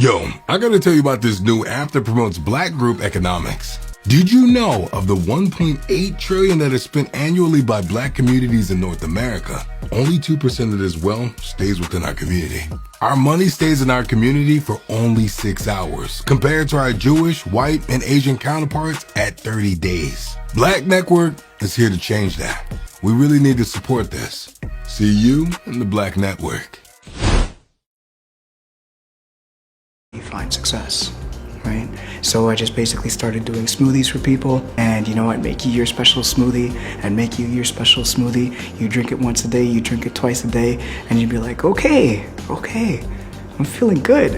Yo, I gotta tell you about this new app that promotes Black group economics. Did you know of the $1.8 trillion that is spent annually by Black communities in North America? Only 2% of this wealth stays within our community. Our money stays in our community for only 6 hours, compared to our Jewish, white, and Asian counterparts at 30 days. Black Network is here to change that. We really need to support this. See you in the Black Network. You find success, right? So I just basically started doing smoothies for people, and you know what, make you your special smoothie, and make you your special smoothie. You drink it once a day, you drink it twice a day, and you'd be like, okay, I'm feeling good.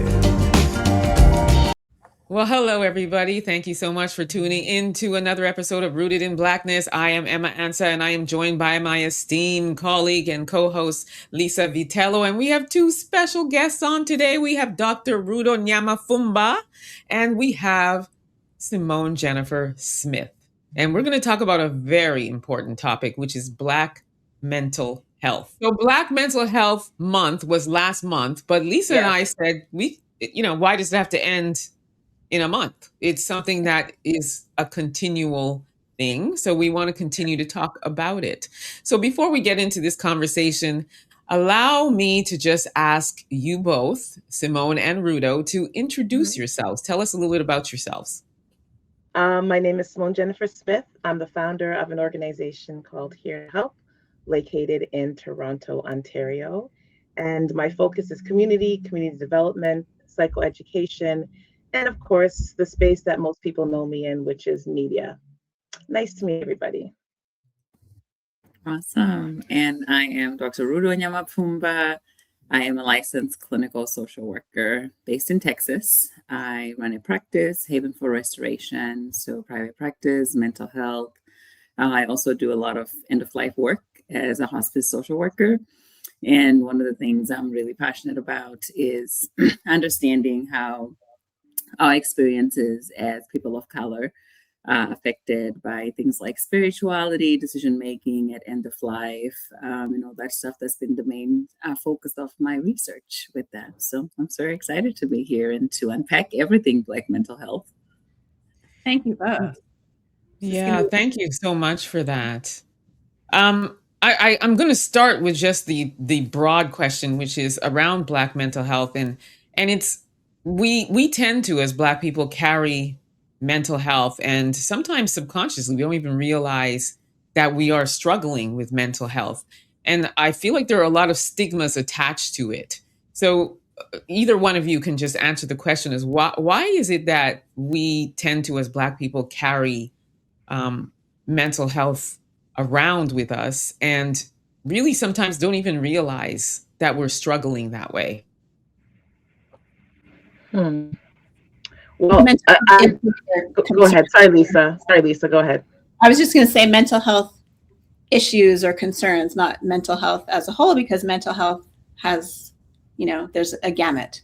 Well, hello, everybody. Thank you so much for tuning in to another episode of Rooted in Blackness. I am Emma Ansa, and I am joined by my esteemed colleague and co-host, Lisa Vitello. And we have two special guests on today. We have Dr. Rudo Nyamapfumba, and we have Simone Jennifer Smith. And we're going to talk about a very important topic, which is Black mental health. So Black Mental Health Month was last month, but Lisa and I said, why does it have to end in a month? It's something that is a continual thing. So we want to continue to talk about it. So before we get into this conversation, allow me to just ask you both, Simone and Rudo, to introduce yourselves. Tell us a little bit about yourselves. My name is Simone Jennifer Smith. I'm the founder of an organization called Here to Help, located in Toronto, Ontario. And my focus is community development, psychoeducation, and of course, the space that most people know me in, which is media. Nice to meet everybody. Awesome. And I am Dr. Rudo Nyamapfumba. I am a licensed clinical social worker based in Texas. I run a practice, Haven for Restoration, so private practice, mental health. I also do a lot of end-of-life work as a hospice social worker. And one of the things I'm really passionate about is understanding how our experiences as people of color affected by things like spirituality, decision-making at end of life, and all that stuff that's been the main focus of my research with that. So I'm very excited to be here and to unpack everything Black mental health. Thank you both. Yeah, thank you so much for that. I'm going to start with just the broad question, which is around Black mental health, and it's we tend to, as Black people, carry mental health, and sometimes subconsciously we don't even realize that we are struggling with mental health. And I feel like there are a lot of stigmas attached to it. So either one of you can just answer the question: is why is it that we tend to, as Black people, carry mental health around with us and really sometimes don't even realize that we're struggling that way? Well, go ahead. Sorry, Lisa, go ahead. I was just going to say mental health issues or concerns, not mental health as a whole, because mental health has, there's a gamut.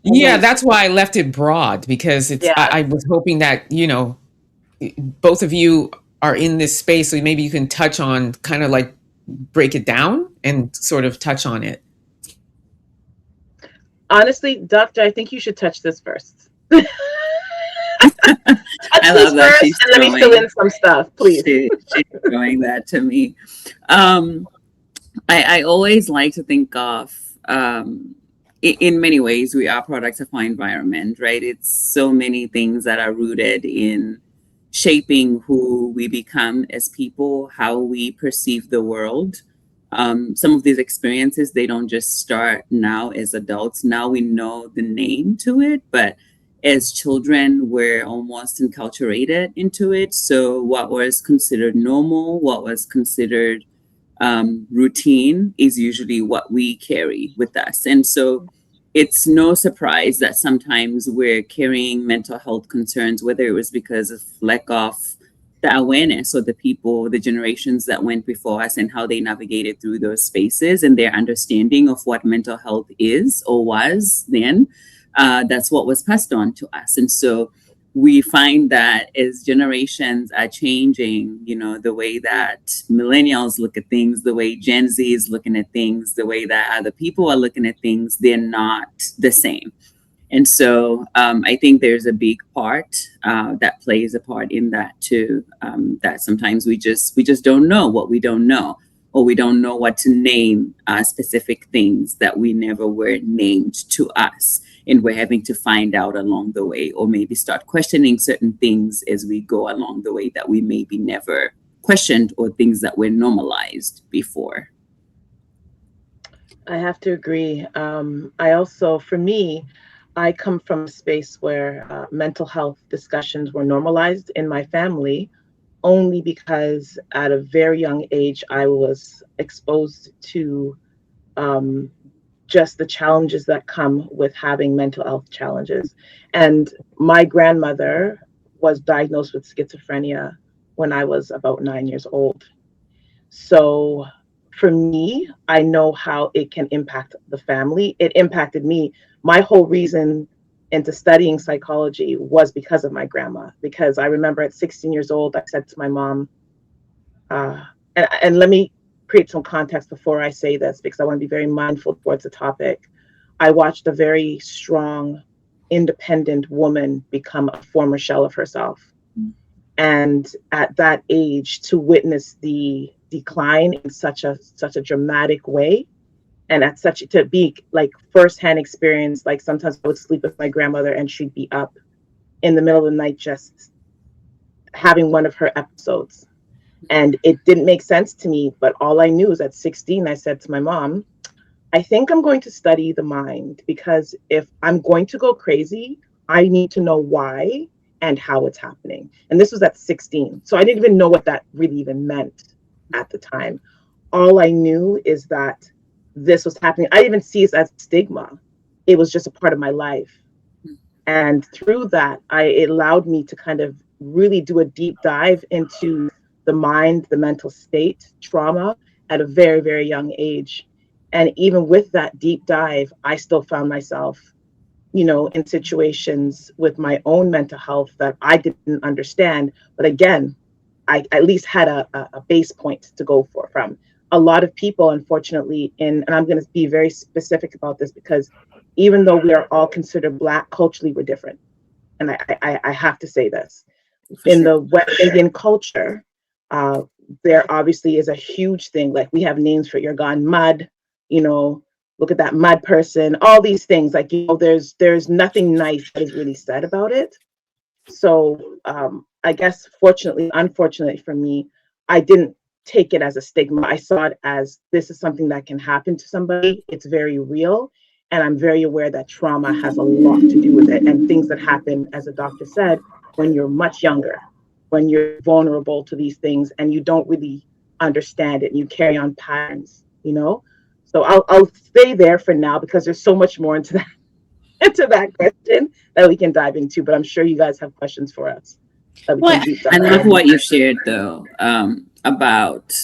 Yeah, that's why I left it broad, because I was hoping that, both of you are in this space, so maybe you can touch on, kind of like break it down and sort of touch on it. Honestly, Doctor, I think you should touch this first. I love that. First, and let me fill in some stuff, please. She's showing that to me. I always like to think of, in many ways, we are products of our environment, right? It's so many things that are rooted in shaping who we become as people, how we perceive the world. Some of these experiences, they don't just start now as adults. Now we know the name to it, but as children, we're almost enculturated into it. So what was considered normal, what was considered routine is usually what we carry with us. And so it's no surprise that sometimes we're carrying mental health concerns, whether it was because of lack of the awareness of the people, the generations that went before us, and how they navigated through those spaces and their understanding of what mental health is or was then. That's what was passed on to us. And so we find that as generations are changing, the way that millennials look at things, the way Gen Z is looking at things, the way that other people are looking at things, they're not the same. And so I think there's a big part that plays a part in that too. That sometimes we just don't know what we don't know, or we don't know what to name specific things that we never were named to us, and we're having to find out along the way, or maybe start questioning certain things as we go along the way that we maybe never questioned, or things that were normalized before. I have to agree. I also, for me, I come from a space where mental health discussions were normalized in my family, only because at a very young age, I was exposed to just the challenges that come with having mental health challenges. And my grandmother was diagnosed with schizophrenia when I was about 9 years old. So for me, I know how it can impact the family. It impacted me. My whole reason into studying psychology was because of my grandma. Because I remember at 16 years old, I said to my mom, and let me create some context before I say this, because I want to be very mindful towards the topic. I watched a very strong, independent woman become a former shell of herself. And at that age, to witness the decline in such a dramatic way, and at such to be like firsthand experience, like sometimes I would sleep with my grandmother and she'd be up in the middle of the night just having one of her episodes. And it didn't make sense to me, but all I knew is at 16, I said to my mom, I think I'm going to study the mind, because if I'm going to go crazy, I need to know why and how it's happening. And this was at 16. So I didn't even know what that really even meant at the time. All I knew is that this was happening. I didn't even see it as stigma. It was just a part of my life. And through that, it allowed me to kind of really do a deep dive into the mind, the mental state, trauma at a very, very young age. And even with that deep dive, I still found myself, in situations with my own mental health that I didn't understand. But again, I at least had a base point to go from. A lot of people, unfortunately, and I'm going to be very specific about this, because even though we are all considered Black, culturally we're different. And I have to say this. In the West Indian culture, there obviously is a huge thing. Like, we have names for you're gone mud, look at that mud person, all these things. Like, there's nothing nice that is really said about it. So I guess unfortunately for me, I didn't take it as a stigma. I saw it as, this is something that can happen to somebody. It's very real. And I'm very aware that trauma has a lot to do with it, and things that happen, as the doctor said, when you're much younger, when you're vulnerable to these things and you don't really understand it and you carry on patterns, So I'll stay there for now, because there's so much more into that question that we can dive into. But I'm sure you guys have questions for us. I love what you shared, though, about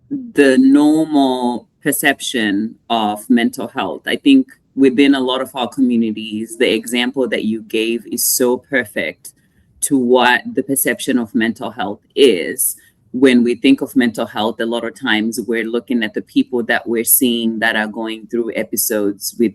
the normal perception of mental health. I think within a lot of our communities, the example that you gave is so perfect to what the perception of mental health is. When we think of mental health, a lot of times we're looking at the people that we're seeing that are going through episodes with,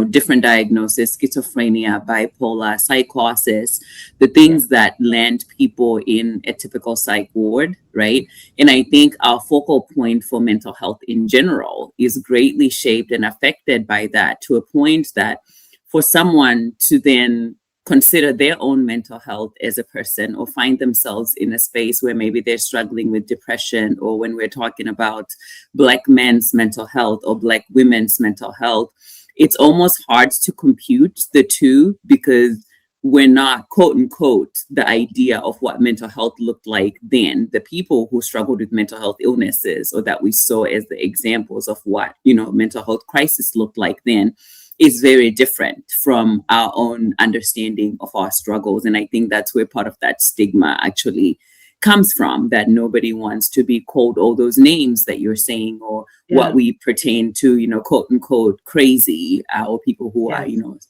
different diagnoses, schizophrenia, bipolar, psychosis, the things that land people in a typical psych ward, right? And I think our focal point for mental health in general is greatly shaped and affected by that, to a point that for someone to then consider their own mental health as a person, or find themselves in a space where maybe they're struggling with depression, or when we're talking about Black men's mental health or Black women's mental health, it's almost hard to compute the two, because we're not, quote unquote, the idea of what mental health looked like then. The people who struggled with mental health illnesses, or that we saw as the examples of what, mental health crisis looked like then, is very different from our own understanding of our struggles. And I think that's where part of that stigma actually comes from, that nobody wants to be called all those names that you're saying, or what we pertain to, quote unquote, crazy, or people who are,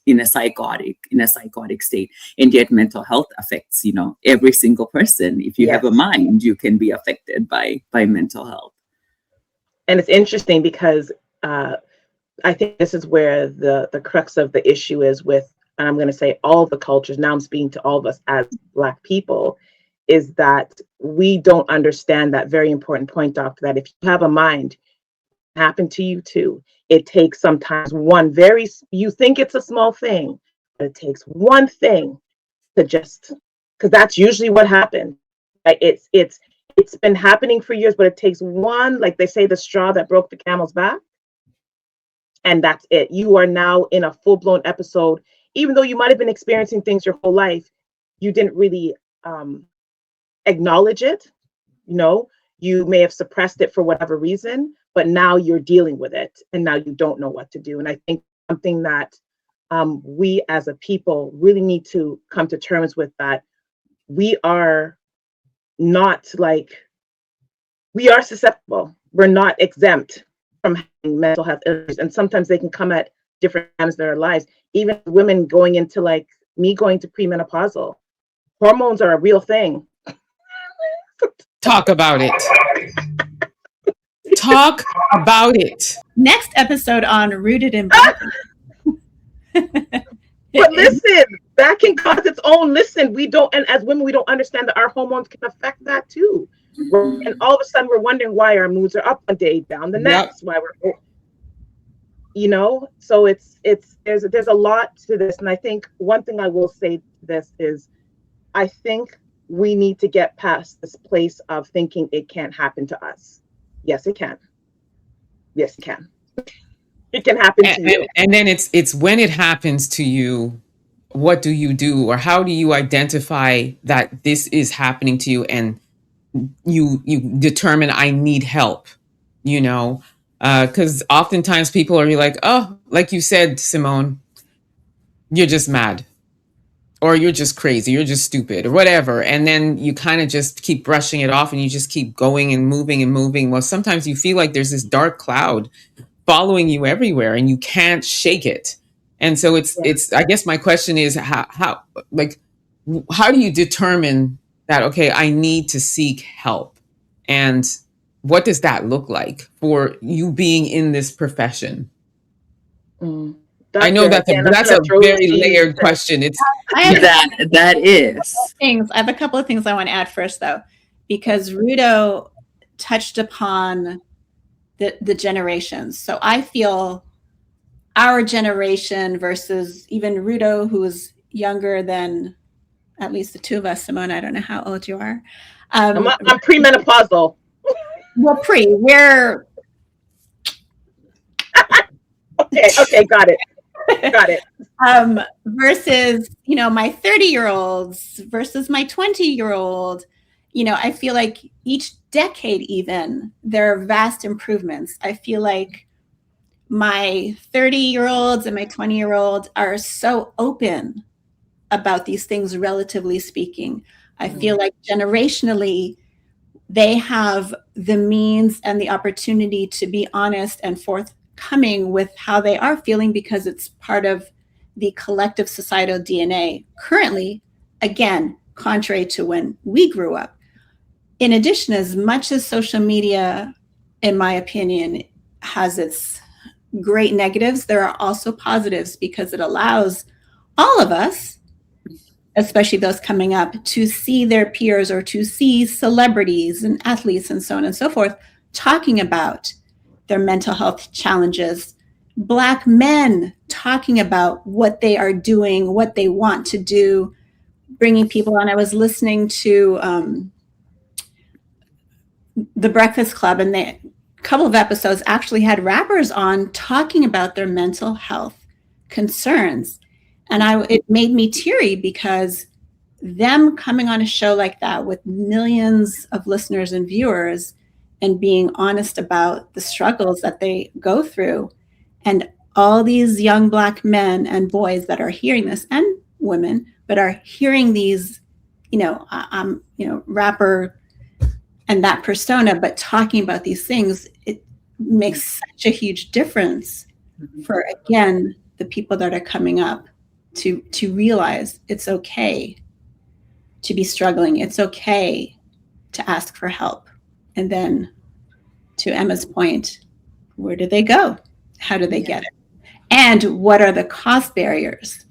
in a psychotic state. And yet mental health affects, every single person. If you have a mind, you can be affected by mental health. And it's interesting because I think this is where the crux of the issue is with, and I'm going to say all the cultures, now I'm speaking to all of us as Black people, is that we don't understand that very important point, Doctor, that if you have a mind, it happen to you too. It takes sometimes you think it's a small thing, but it takes one thing to just, because that's usually what happened. Right? It's been happening for years, but it takes one, like they say, the straw that broke the camel's back, and that's it. You are now in a full-blown episode, even though you might have been experiencing things your whole life, you didn't really acknowledge it. You may have suppressed it for whatever reason, but now you're dealing with it, and now you don't know what to do. And I think something that we as a people really need to come to terms with, that we are not we are susceptible. We're not exempt from having mental health issues, and sometimes they can come at different times in their lives. Even women going into, like me, going to premenopausal, hormones are a real thing. Talk about it. Talk about it. Next episode on Rooted in Blackness. But listen, that can cause its own. Listen, we don't, and as women, we don't understand that our hormones can affect that too. And all of a sudden, we're wondering why our moods are up one day, down the next. Why we're, so there's a lot to this. And I think one thing I will say to this is, I think we need to get past this place of thinking it can't happen to us. Yes, it can. Yes, it can. It can happen to you. And then it's when it happens to you, what do you do, or how do you identify that this is happening to you, and you determine, I need help, because oftentimes people are like, oh, like you said, Simone, you're just mad, or you're just crazy, you're just stupid, or whatever. And then you kind of just keep brushing it off, and you just keep going and moving and moving. Well, sometimes you feel like there's this dark cloud following you everywhere, and you can't shake it. And so it's I guess my question is, how do you determine that, okay, I need to seek help? And what does that look like for you being in this profession? I know that's a very layered question. It's that is. I have a couple of things I want to add first, though, because Rudo touched upon the generations. So I feel our generation versus even Rudo, who is younger than at least the two of us. Simone, I don't know how old you are. I'm premenopausal. Well, we're okay, got it. Versus, my 30-year-olds versus my 20-year-old. I feel like each decade, even, there are vast improvements. I feel like my 30-year-olds and my 20-year-olds are so open about these things, relatively speaking. I feel like generationally, they have the means and the opportunity to be honest and forthcoming with how they are feeling, because it's part of the collective societal DNA currently, again, contrary to when we grew up. In addition, as much as social media, in my opinion, has its great negatives, there are also positives, because it allows all of us, especially those coming up, to see their peers or to see celebrities and athletes and so on and so forth talking about their mental health challenges. Black men talking about what they are doing, what they want to do, bringing people on. I was listening to The Breakfast Club, and a couple of episodes actually had rappers on talking about their mental health concerns. And it made me teary, because them coming on a show like that with millions of listeners and viewers and being honest about the struggles that they go through, and all these young Black men and boys that are hearing this, and women, but are hearing these, rapper and that persona, but talking about these things, it makes such a huge difference for, again, the people that are coming up to realize it's okay to be struggling. It's okay to ask for help. And then, to Emma's point, where do they go? How do they get it? And what are the cost barriers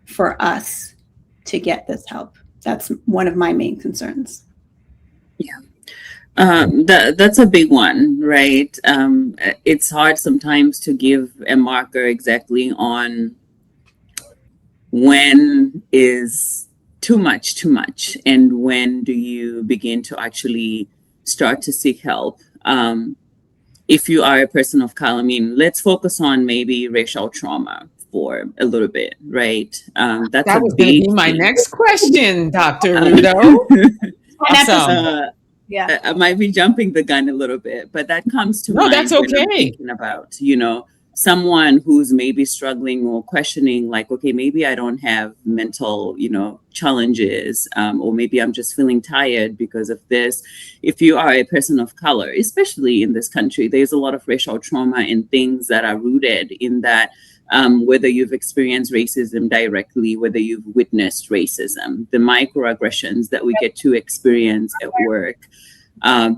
for us to get this help? That's one of my main concerns. Yeah. That's a big one, right? It's hard sometimes to give a marker exactly on when is too much, and when do you begin to actually start to seek help. If you are a person of color, I mean, let's focus on maybe racial trauma for a little bit, right? That's That a was going to big be my thing. next question, Dr. Rudo. Awesome. Yeah. I might be jumping the gun a little bit, but that comes to No, that's mind when I'm okay. thinking about, someone who's maybe struggling or questioning, like, okay, maybe I don't have mental, challenges, or maybe I'm just feeling tired because of this. If you are a person of color, especially in this country, there's a lot of racial trauma and things that are rooted in that. Whether you've experienced racism directly, whether you've witnessed racism, the microaggressions that we get to experience at work,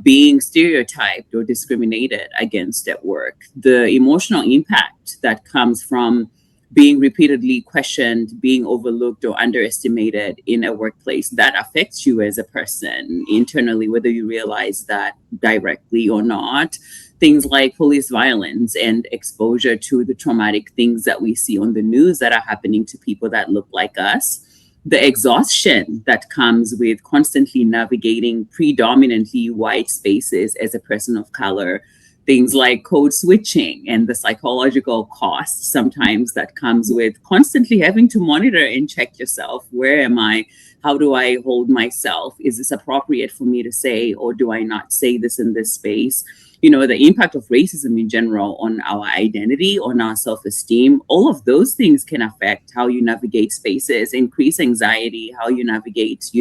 being stereotyped or discriminated against at work, the emotional impact that comes from being repeatedly questioned, being overlooked or underestimated in a workplace, that affects you as a person internally, whether you realize that directly or not. Things like police violence and exposure to the traumatic things that we see on the news that are happening to people that look like us. The exhaustion that comes with constantly navigating predominantly white spaces as a person of color. Things like code switching and the psychological cost sometimes that comes with constantly having to monitor and check yourself. Where am I? How do I hold myself? Is this appropriate for me to say, or do I not say this in this space? The impact of racism in general on our identity, on our self-esteem, all of those things can affect how you navigate spaces, increase anxiety, how you navigate,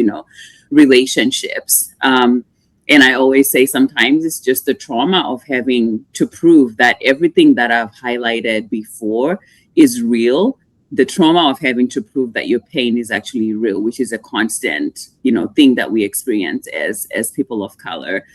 relationships. And I always say sometimes it's just the trauma of having to prove that everything that I've highlighted before is real. The trauma of having to prove that your pain is actually real, which is a constant, thing that we experience as people of color.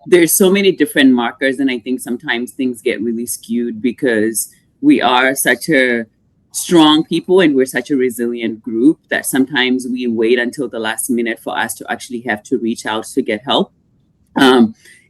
There's so many different markers, and I think sometimes things get really skewed because we are such a strong people and we're such a resilient group that sometimes we wait until the last minute for us to actually have to reach out to get help.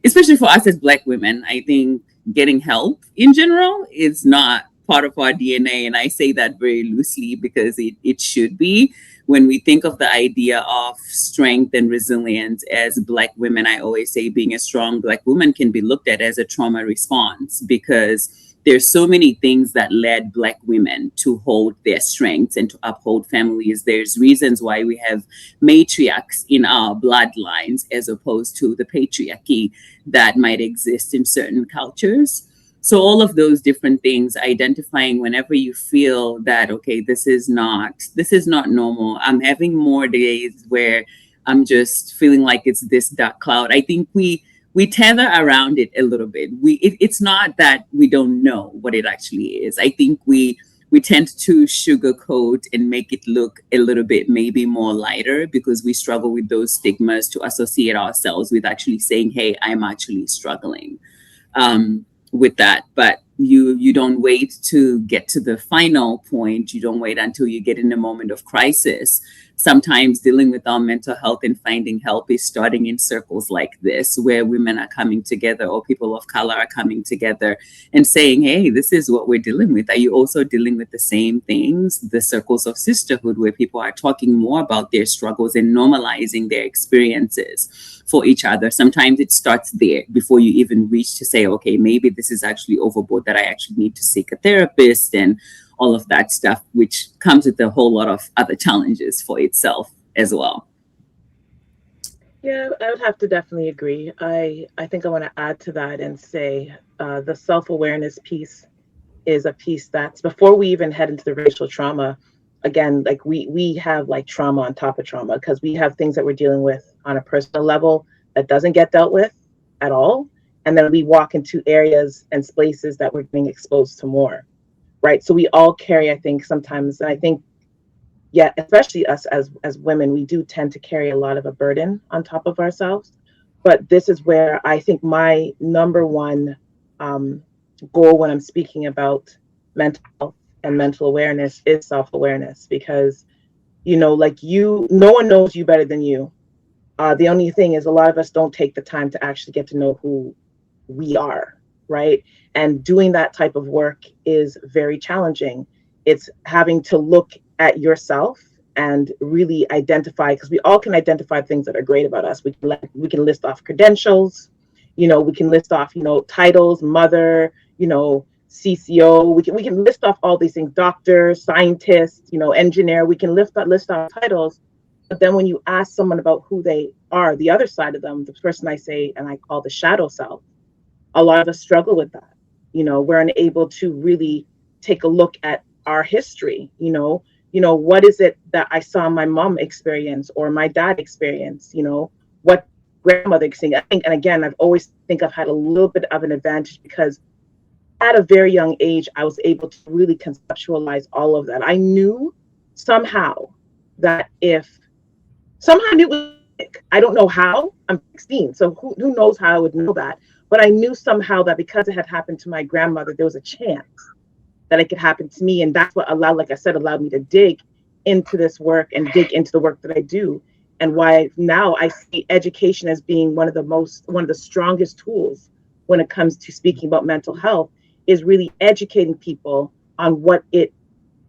Especially for us as Black women, I think getting help in general is not part of our DNA. And I say that very loosely because it should be. When we think of the idea of strength and resilience as Black women, I always say being a strong Black woman can be looked at as a trauma response because there's so many things that led Black women to hold their strengths and to uphold families. There's reasons why we have matriarchs in our bloodlines as opposed to the patriarchy that might exist in certain cultures. So all of those different things, identifying whenever you feel that, okay, this is not normal. I'm having more days where I'm just feeling like it's this dark cloud. I think we tether around it a little bit. It's not that we don't know what it actually is. I think we tend to sugarcoat and make it look a little bit maybe more lighter because we struggle with those stigmas to associate ourselves with actually saying, hey, I'm actually struggling. With that, but you don't wait to get to the final point. You don't wait until you get in a moment of crisis. Sometimes dealing with our mental health and finding help is starting in circles like this, where women are coming together or people of color are coming together and saying, hey, this is what we're dealing with. Are you also dealing with the same things? The circles of sisterhood, where people are talking more about their struggles and normalizing their experiences for each other. Sometimes it starts there before you even reach to say, okay, maybe this is actually overboard, that I actually need to seek a therapist and all of that stuff, which comes with a whole lot of other challenges for itself as well. Yeah, I would have to definitely agree. I think I want to add to that and say the self-awareness piece is a piece that's before we even head into the racial trauma. Again, like we have like trauma on top of trauma because we have things that we're dealing with on a personal level that doesn't get dealt with at all. And then we walk into areas and spaces that we're being exposed to more, right? So we all carry, I think sometimes, and I think, yeah, especially us as women, we do tend to carry a lot of a burden on top of ourselves. But this is where I think my number one goal when I'm speaking about mental health and mental awareness is self-awareness, because, you know, like no one knows you better than you. The only thing is, a lot of us don't take the time to actually get to know who we are, right? And doing that type of work is very challenging. It's having to look at yourself and really identify, because we all can identify things that are great about us. We can list off credentials, you know, we can list off, you know, titles, mother, you know, CCO. We can list off all these things: doctor, scientist, you know, engineer. We can list off titles. But then when you ask someone about who they are, the other side of them, the person I say and I call the shadow self, a lot of us struggle with that. You know, we're unable to really take a look at our history. You know, what is it that I saw my mom experience or my dad experience? You know, what grandmother experienced. I think, and again, I've always think I've had a little bit of an advantage, because at a very young age, I was able to really conceptualize all of that. I knew somehow that if somehow I knew it was sick. I don't know how. I'm 16, so who knows how I would know that? But I knew somehow that because it had happened to my grandmother, there was a chance that it could happen to me, and that's what allowed me to dig into this work and dig into the work that I do, and why now I see education as being one of the strongest tools when it comes to speaking about mental health, is really educating people on what it,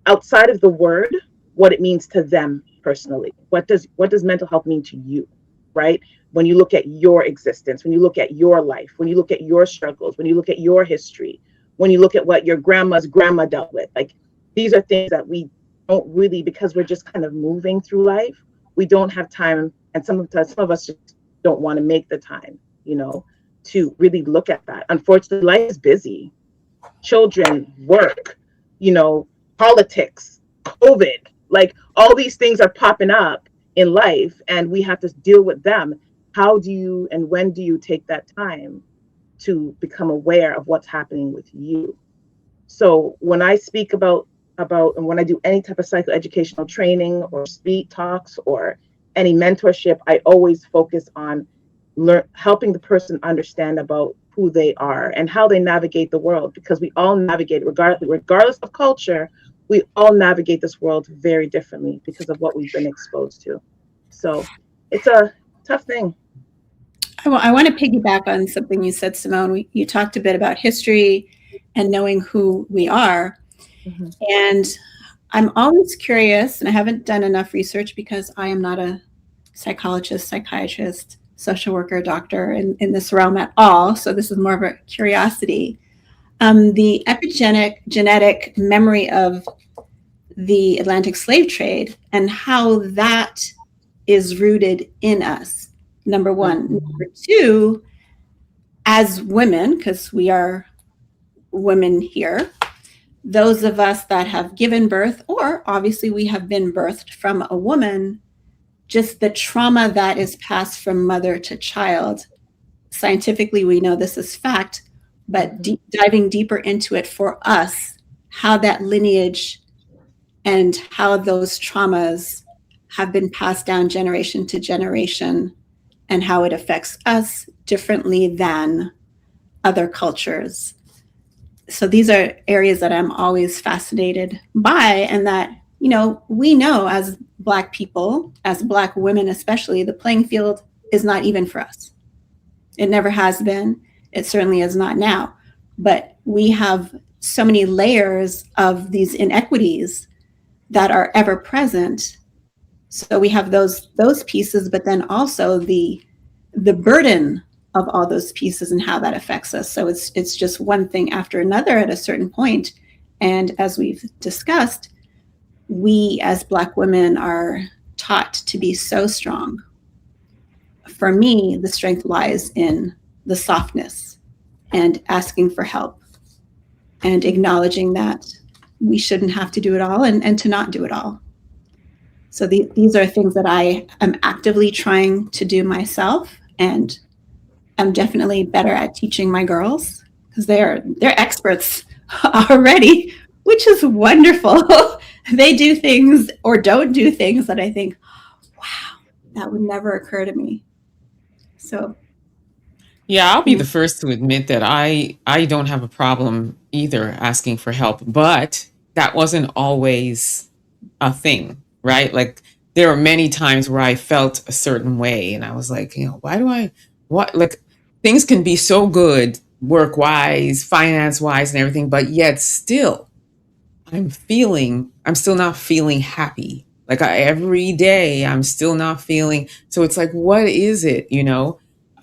outside of the word, what it means to them personally. What does mental health mean to you, right? When you look at your existence, when you look at your life, when you look at your struggles, when you look at your history, when you look at what your grandma's grandma dealt with, like, these are things that we don't really, because we're just kind of moving through life, we don't have time, and some of us just don't want to make the time, you know, to really look at that. Unfortunately, life is busy. Children, work, you know, politics, COVID, like all these things are popping up in life, and we have to deal with them. How do you and when do you take that time to become aware of what's happening with you? So when I speak about and when I do any type of psychoeducational training or speak talks or any mentorship, I always focus on helping the person understand about who they are and how they navigate the world, because we all navigate, regardless of culture, we all navigate this world very differently because of what we've been exposed to. So it's a tough thing. I want to piggyback on something you said, Simone. You talked a bit about history and knowing who we are. Mm-hmm. And I'm always curious, and I haven't done enough research because I am not a psychologist, psychiatrist, social worker, doctor in this realm at all. So this is more of a curiosity. The epigenetic memory of the Atlantic slave trade and how that is rooted in us. Number one. Number two, as women, because we are women here, those of us that have given birth, or obviously we have been birthed from a woman, just the trauma that is passed from mother to child. Scientifically, we know this is fact, but diving deeper into it for us, how that lineage and how those traumas have been passed down generation to generation, and how it affects us differently than other cultures. So these are areas that I'm always fascinated by, and that, you know, we know as Black people, as Black women especially, the playing field is not even for us. It never has been. It certainly is not now. But we have so many layers of these inequities that are ever present. So we have those pieces, but then also the burden of all those pieces and how that affects us. So it's just one thing after another at a certain point. And as we've discussed, we as Black women are taught to be so strong. For me, the strength lies in the softness and asking for help and acknowledging that we shouldn't have to do it all and to not do it all. So these are things that I am actively trying to do myself, and I'm definitely better at teaching my girls because they're experts already, which is wonderful. They do things or don't do things that I think, wow, that would never occur to me. So Yeah, I'll be the first to admit that I don't have a problem either asking for help, but that wasn't always a thing, right? Like there are many times where I felt a certain way and I was like, why do I what like things can be so good work-wise, finance-wise and everything, but yet still I'm still not feeling happy. Like every day, I'm still not feeling. So it's like, what is it?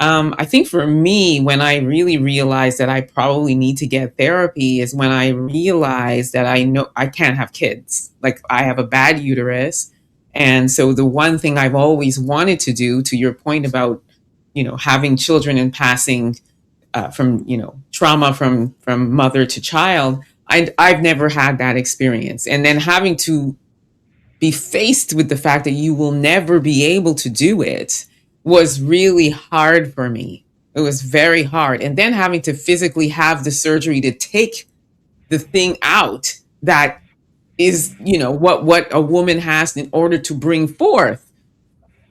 I think for me, when I really realized that I probably need to get therapy is when I realized that I know I can't have kids. Like I have a bad uterus. And so the one thing I've always wanted to do, to your point about, having children and passing from trauma from mother to child, I've never had that experience, and then having to be faced with the fact that you will never be able to do it was really hard for me. It was very hard, and then having to physically have the surgery to take the thing out that is what a woman has in order to bring forth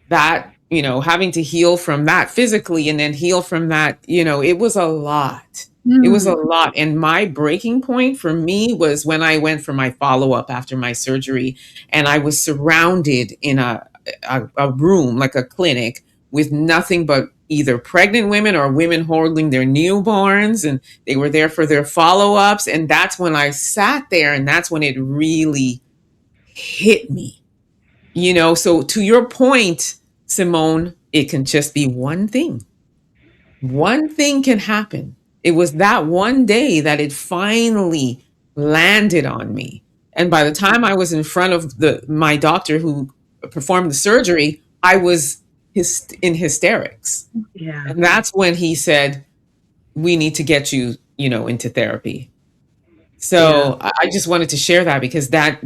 that, having to heal from that physically and then heal from that, it was a lot. It was a lot. And my breaking point for me was when I went for my follow up after my surgery, and I was surrounded in a room, like a clinic, with nothing but either pregnant women or women holding their newborns. And they were there for their follow ups. And that's when I sat there, and that's when it really hit me. So to your point, Simone, it can just be one thing. One thing can happen. It was that one day that it finally landed on me. And by the time I was in front of my doctor who performed the surgery, I was in hysterics. Yeah. And that's when he said, we need to get you, into therapy. So I just wanted to share that because that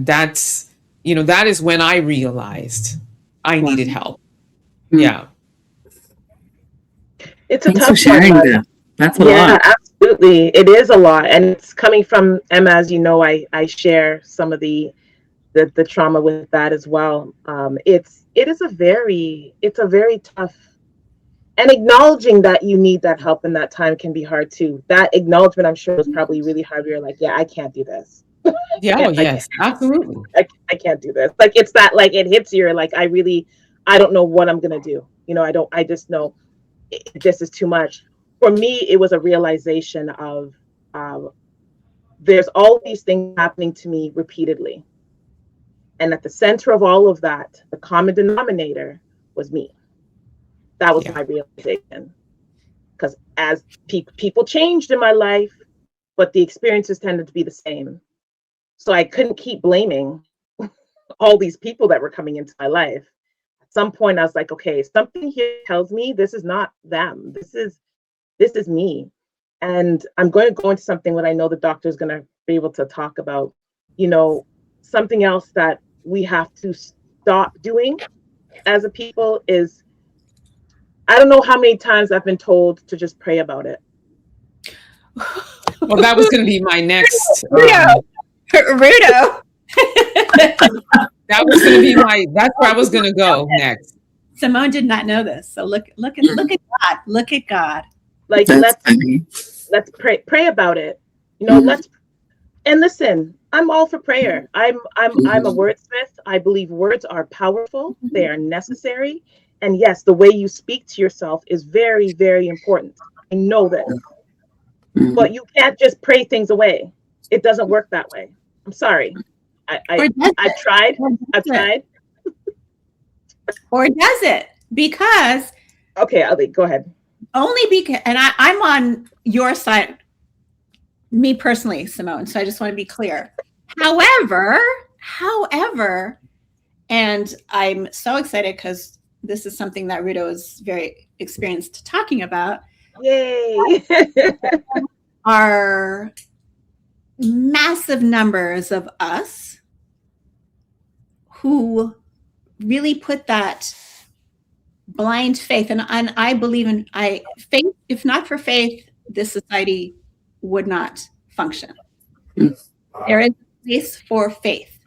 is when I realized I needed help. Yeah. It's a Thanks tough for sharing one. that. That's a Yeah, lot. absolutely. It is a lot. And it's coming from Emma, as you know, I share some of the trauma with that as well. It's a very tough, and acknowledging that you need that help in that time can be hard too. That acknowledgement, I'm sure, was probably really hard. You're like, yeah, I can't do this. Yeah. Oh, yes, absolutely. I can't do this. Like it's that, like it hits you. Like I don't know what I'm gonna do. I just know this is too much. For me, it was a realization of there's all these things happening to me repeatedly. And at the center of all of that, the common denominator was me. That was my realization. Because as people changed in my life, but the experiences tended to be the same. So I couldn't keep blaming all these people that were coming into my life. At some point, I was like, okay, something here tells me this is not them. This is me. And I'm going to go into something that I know the doctor is going to be able to talk about, something else that we have to stop doing as a people is, I don't know how many times I've been told to just pray about it. Well, that was going to be my next. Rudo. That's where I was going to go next. Simone did not know this. So look at God. Look at God. Like, let's pray about it. And listen, I'm all for prayer. I'm a wordsmith. I believe words are powerful. They are necessary. And yes, the way you speak to yourself is very, very important. I know this. But you can't just pray things away. It doesn't work that way. I'm sorry. I've tried. Or does it? Because okay, Ali, go ahead. Only because, and I'm on your side, me personally, Simone. So I just want to be clear. However, and I'm so excited because this is something that Rudo is very experienced talking about. Yay! Are massive numbers of us who really put that blind faith, and I believe in faith. If not for faith, this society would not function. There is a place for faith.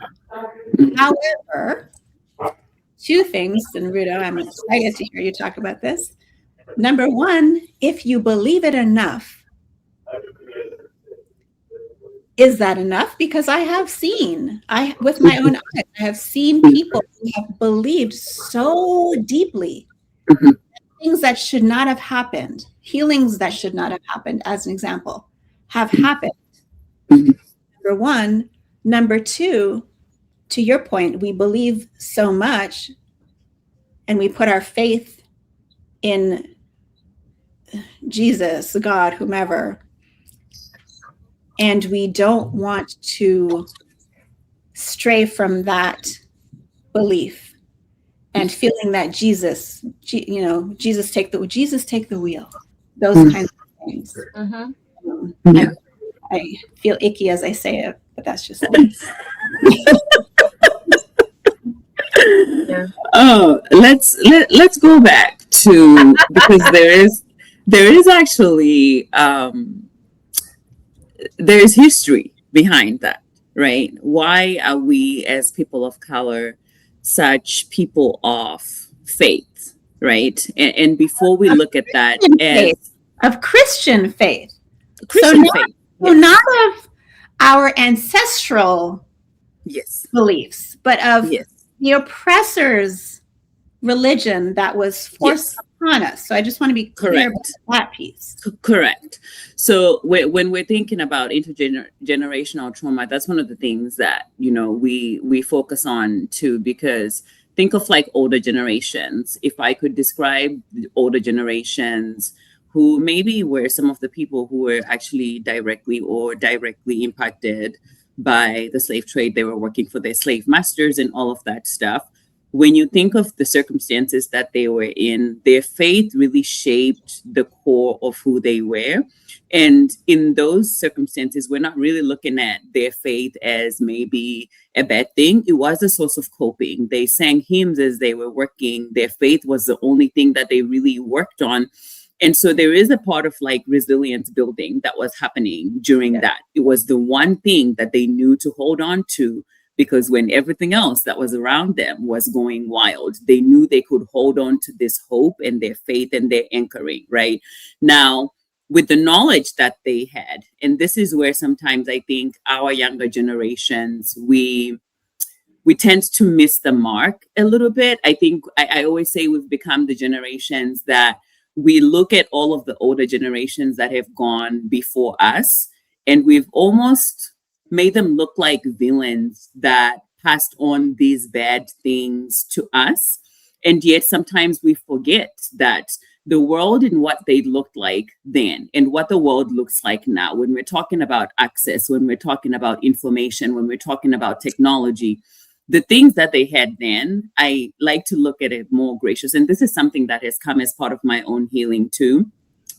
However, two things, and Rudo, I'm excited to hear you talk about this. Number one, if you believe it enough, is that enough? Because I have seen, with my own eyes, I have seen people who have believed so deeply things that should not have happened, healings that should not have happened, as an example, have happened. Number one. Number two, to your point, we believe so much and we put our faith in Jesus, God, whomever, and we don't want to stray from that belief and feeling that Jesus take the wheel, those kinds of things. I feel icky as I say it, but that's just Oh, let's go back to, because there is actually there is history behind that, right? Why are we as people of color such people of faith, right? And before we look at that of Christian faith, Christian faith, not of our ancestral beliefs, but of the oppressor's religion that was forced upon us. So I just want to be clear about that piece. Correct. So when we're thinking about intergenerational trauma, that's one of the things that, we focus on too, because think of like older generations. If I could describe the older generations who maybe were some of the people who were actually directly impacted by the slave trade, they were working for their slave masters and all of that stuff. When you think of the circumstances that they were in, their faith really shaped the core of who they were. And in those circumstances, we're not really looking at their faith as maybe a bad thing. It was a source of coping. They sang hymns as they were working. Their faith was the only thing that they really worked on. And so there is a part of like resilience building that was happening during that. It was the one thing that they knew to hold on to, because when everything else that was around them was going wild, they knew they could hold on to this hope and their faith and their anchoring, right? Now, with the knowledge that they had, and this is where sometimes I think our younger generations, we tend to miss the mark a little bit. I think I always say we've become the generations that we look at all of the older generations that have gone before us, and we've almost made them look like villains that passed on these bad things to us. And yet sometimes we forget that the world and what they looked like then and what the world looks like now, when we're talking about access, when we're talking about information, when we're talking about technology, the things that they had then, I like to look at it more gracious. And this is something that has come as part of my own healing too.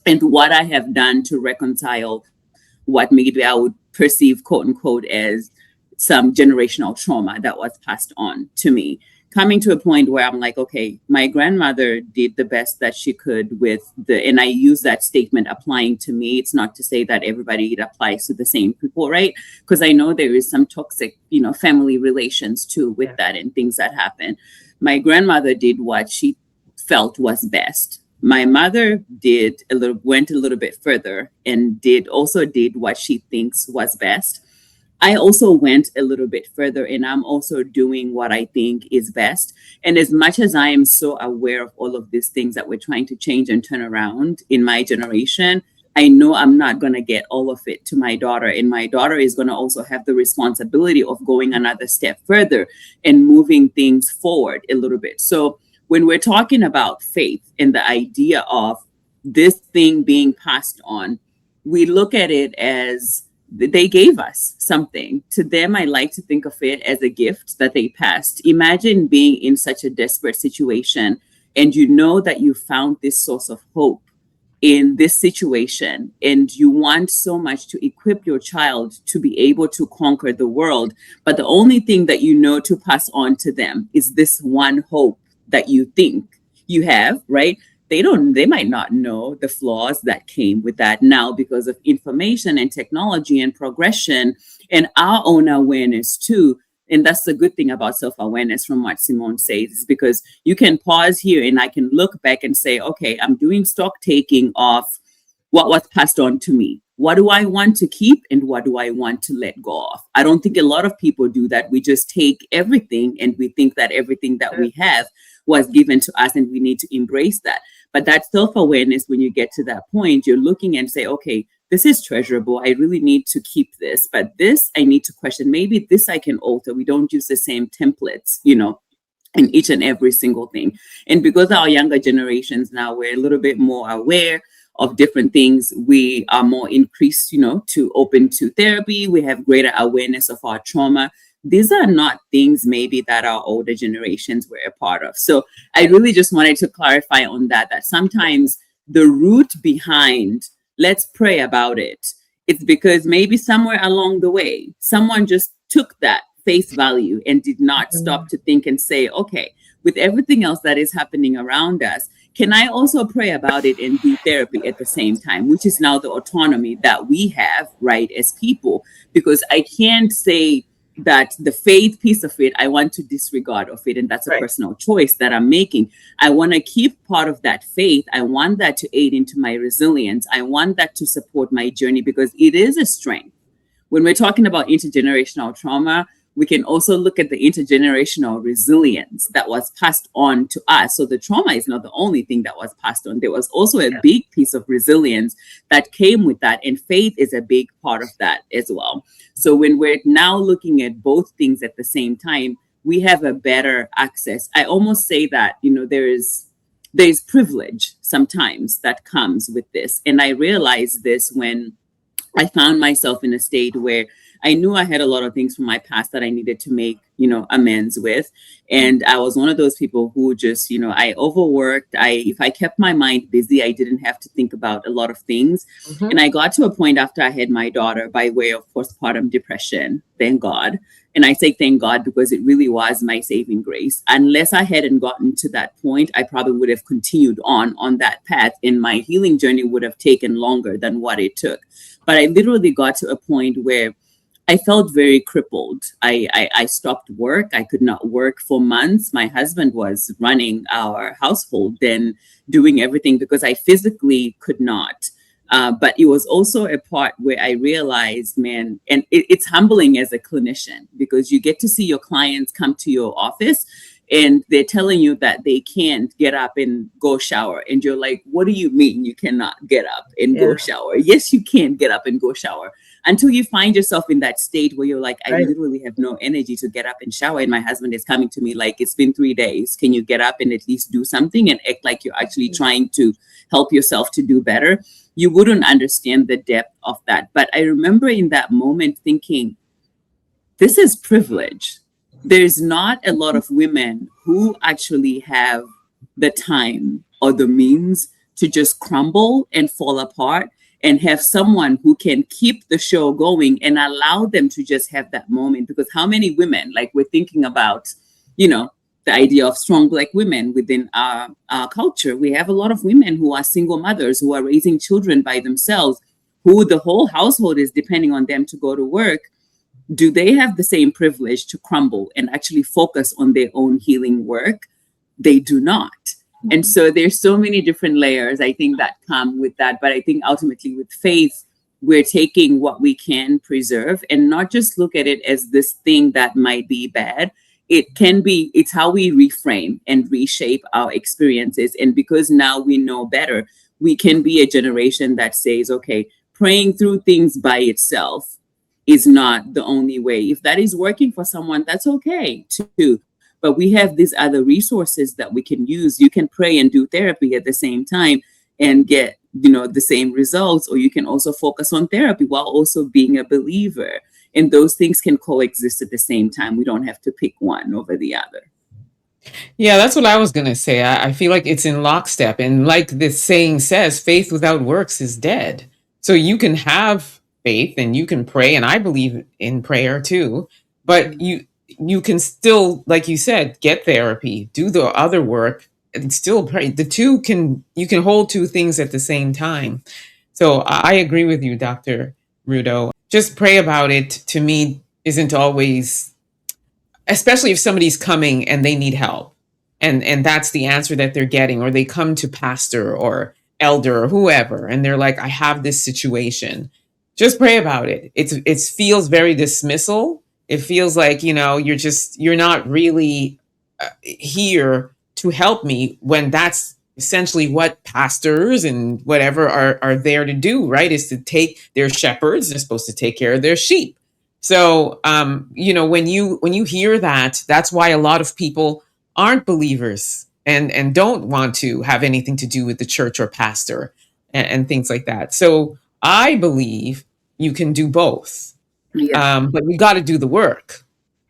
And what I have done to reconcile what maybe I would perceive, quote unquote, as some generational trauma that was passed on to me. Coming to a point where I'm like, okay, my grandmother did the best that she could with and I use that statement applying to me. It's not to say that everybody it applies to the same people, right? Because I know there is some toxic, family relations too with that and things that happen. My grandmother did what she felt was best. My mother went a little bit further and did what she thinks was best. I also went a little bit further, and I'm also doing what I think is best. And as much as I am so aware of all of these things that we're trying to change and turn around in my generation, I know I'm not going to get all of it to my daughter. And my daughter is going to also have the responsibility of going another step further and moving things forward a little bit. So when we're talking about faith and the idea of this thing being passed on, we look at it as they gave us something. To them, I like to think of it as a gift that they passed. Imagine being in such a desperate situation and you know that you found this source of hope in this situation, and you want so much to equip your child to be able to conquer the world. But the only thing that you know to pass on to them is this one hope that you think you have, right? They might not know the flaws that came with that now because of information and technology and progression and our own awareness too. And that's the good thing about self-awareness from what Simone says, is because you can pause here and I can look back and say, okay, I'm doing stock taking of what was passed on to me. What do I want to keep and what do I want to let go of? I don't think a lot of people do that. We just take everything and we think that everything that we have was given to us and we need to embrace that. But that self-awareness, when you get to that point, you're looking and say, okay, this is treasurable. I really need to keep this, but this I need to question. Maybe this I can alter. We don't use the same templates, in each and every single thing. And because our younger generations now, we're a little bit more aware of different things. We are more increased, to open to therapy. We have greater awareness of our trauma. These are not things maybe that our older generations were a part of. So I really just wanted to clarify on that sometimes the root behind, let's pray about it, it's because maybe somewhere along the way, someone just took that face value and did not stop to think and say, okay, with everything else that is happening around us, can I also pray about it and do therapy at the same time, which is now the autonomy that we have, right, as people? Because I can't say that the faith piece of it, I want to disregard of it. And that's a personal choice that I'm making. I want to keep part of that faith. I want that to aid into my resilience. I want that to support my journey because it is a strength. When we're talking about intergenerational trauma, we can also look at the intergenerational resilience that was passed on to us. So the trauma is not the only thing that was passed on. There was also a big piece of resilience that came with that. And faith is a big part of that as well. So when we're now looking at both things at the same time, we have a better access. I almost say that, there's privilege sometimes that comes with this. And I realized this when I found myself in a state where I knew I had a lot of things from my past that I needed to make, amends with. And I was one of those people who just, I overworked. If I kept my mind busy, I didn't have to think about a lot of things. Mm-hmm. And I got to a point after I had my daughter by way of postpartum depression, thank God. And I say thank God because it really was my saving grace. Unless I hadn't gotten to that point, I probably would have continued on that path and my healing journey would have taken longer than what it took. But I literally got to a point where I felt very crippled. I stopped work. I could not work for months. My husband was running our household, then doing everything because I physically could not. But it was also a part where I realized, man, and it's humbling as a clinician because you get to see your clients come to your office and they're telling you that they can't get up and go shower. And you're like, what do you mean you cannot get up and go shower? Yes, you can get up and go shower. Until you find yourself in that state where you're like, I literally have no energy to get up and shower. And my husband is coming to me like, it's been 3 days. Can you get up and at least do something and act like you're actually trying to help yourself to do better? You wouldn't understand the depth of that. But I remember in that moment thinking, this is privilege. There's not a lot of women who actually have the time or the means to just crumble and fall apart and have someone who can keep the show going and allow them to just have that moment. Because how many women, like we're thinking about, the idea of strong Black women within our culture. We have a lot of women who are single mothers, who are raising children by themselves, who the whole household is depending on them to go to work. Do they have the same privilege to crumble and actually focus on their own healing work? They do not. And so there's so many different layers, I think, that come with that. But I think ultimately with faith, we're taking what we can preserve and not just look at it as this thing that might be bad. It's how we reframe and reshape our experiences. And because now we know better, we can be a generation that says, okay, praying through things by itself is not the only way. If that is working for someone, that's okay too. But we have these other resources that we can use. You can pray and do therapy at the same time and get, the same results, or you can also focus on therapy while also being a believer. And those things can coexist at the same time. We don't have to pick one over the other. Yeah, that's what I was going to say. I feel like it's in lockstep. And like this saying says, faith without works is dead. So you can have faith and you can pray. And I believe in prayer too. But you can still, like you said, get therapy, do the other work, and still pray. You can hold two things at the same time. So I agree with you, Dr. Rudo. Just pray about it, to me, isn't always especially if somebody's coming and they need help, and that's the answer that they're getting, or they come to pastor or elder or whoever, and they're like, I have this situation, just pray about it. It feels very dismissal. It feels like, you're not really here to help me, when that's essentially what pastors and whatever are there to do, right? Is to take their shepherds, they're supposed to take care of their sheep. So, when you hear that, that's why a lot of people aren't believers, and don't want to have anything to do with the church or pastor, and things like that. So I believe you can do both, Yeah. but you got to do the work.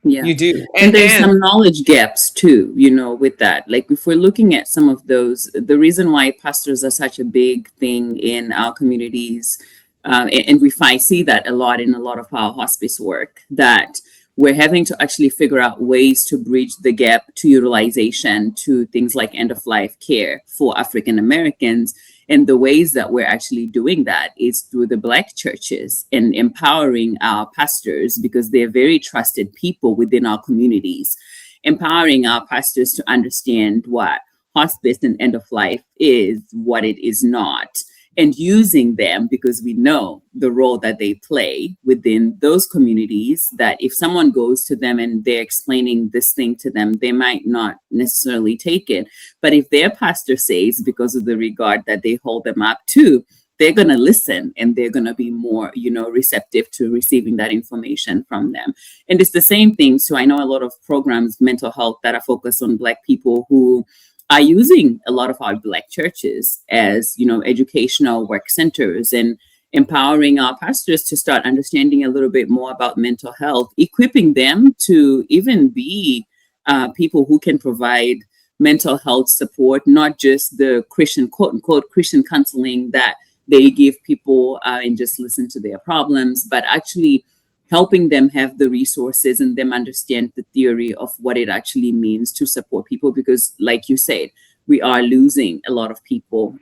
Yeah. You do, And there's some knowledge gaps too, with that. Like if we're looking at some of those, the reason why pastors are such a big thing in our communities, and see that a lot in a lot of our hospice work, that we're having to actually figure out ways to bridge the gap to utilization to things like end of life care for African Americans. And the ways that we're actually doing that is through the Black churches and empowering our pastors, because they're very trusted people within our communities, empowering our pastors to understand what hospice and end of life is, what it is not, and using them, because we know the role that they play within those communities, that if someone goes to them and they're explaining this thing to them, they might not necessarily take it. But if their pastor says, because of the regard that they hold them up to, they're going to listen, and they're going to be more, receptive to receiving that information from them. And it's the same thing. So I know a lot of programs, mental health, that are focused on Black people, who are using a lot of our Black churches as, educational work centers, and empowering our pastors to start understanding a little bit more about mental health, equipping them to even be people who can provide mental health support, not just the Christian, quote unquote, Christian counseling that they give people and just listen to their problems, but actually helping them have the resources and them understand the theory of what it actually means to support people. Because like you said, we are losing a lot of people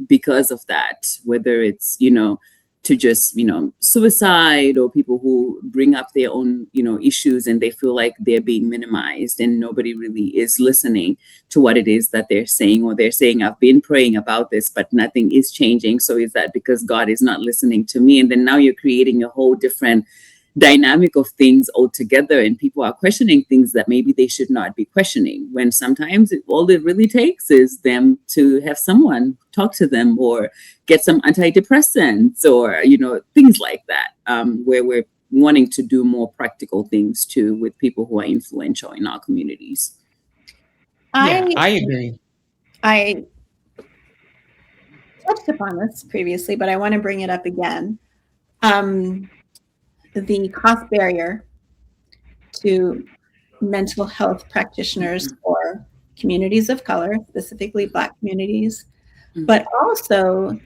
because of that, whether it's, to just, suicide, or people who bring up their own, issues, and they feel like they're being minimized, and nobody really is listening to what it is that they're saying, or they're saying, I've been praying about this, but nothing is changing. So is that because God is not listening to me? And then now you're creating a whole different dynamic of things altogether, and people are questioning things that maybe they should not be questioning, when sometimes all it really takes is them to have someone talk to them, or get some antidepressants, or things like that, where we're wanting to do more practical things too with people who are influential in our communities. I agree. I touched upon this previously, but I want to bring it up again. The cost barrier to mental health practitioners for communities of color, specifically Black communities, but also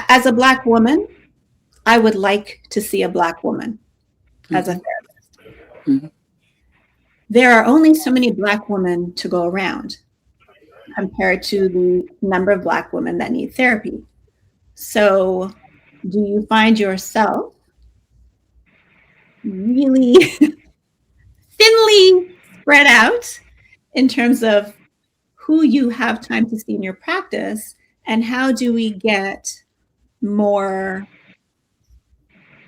as a Black woman, I would like to see a Black woman as a therapist. There are only so many Black women to go around compared to the number of Black women that need therapy. So do you find yourself really thinly spread out in terms of who you have time to see in your practice, and how do we get more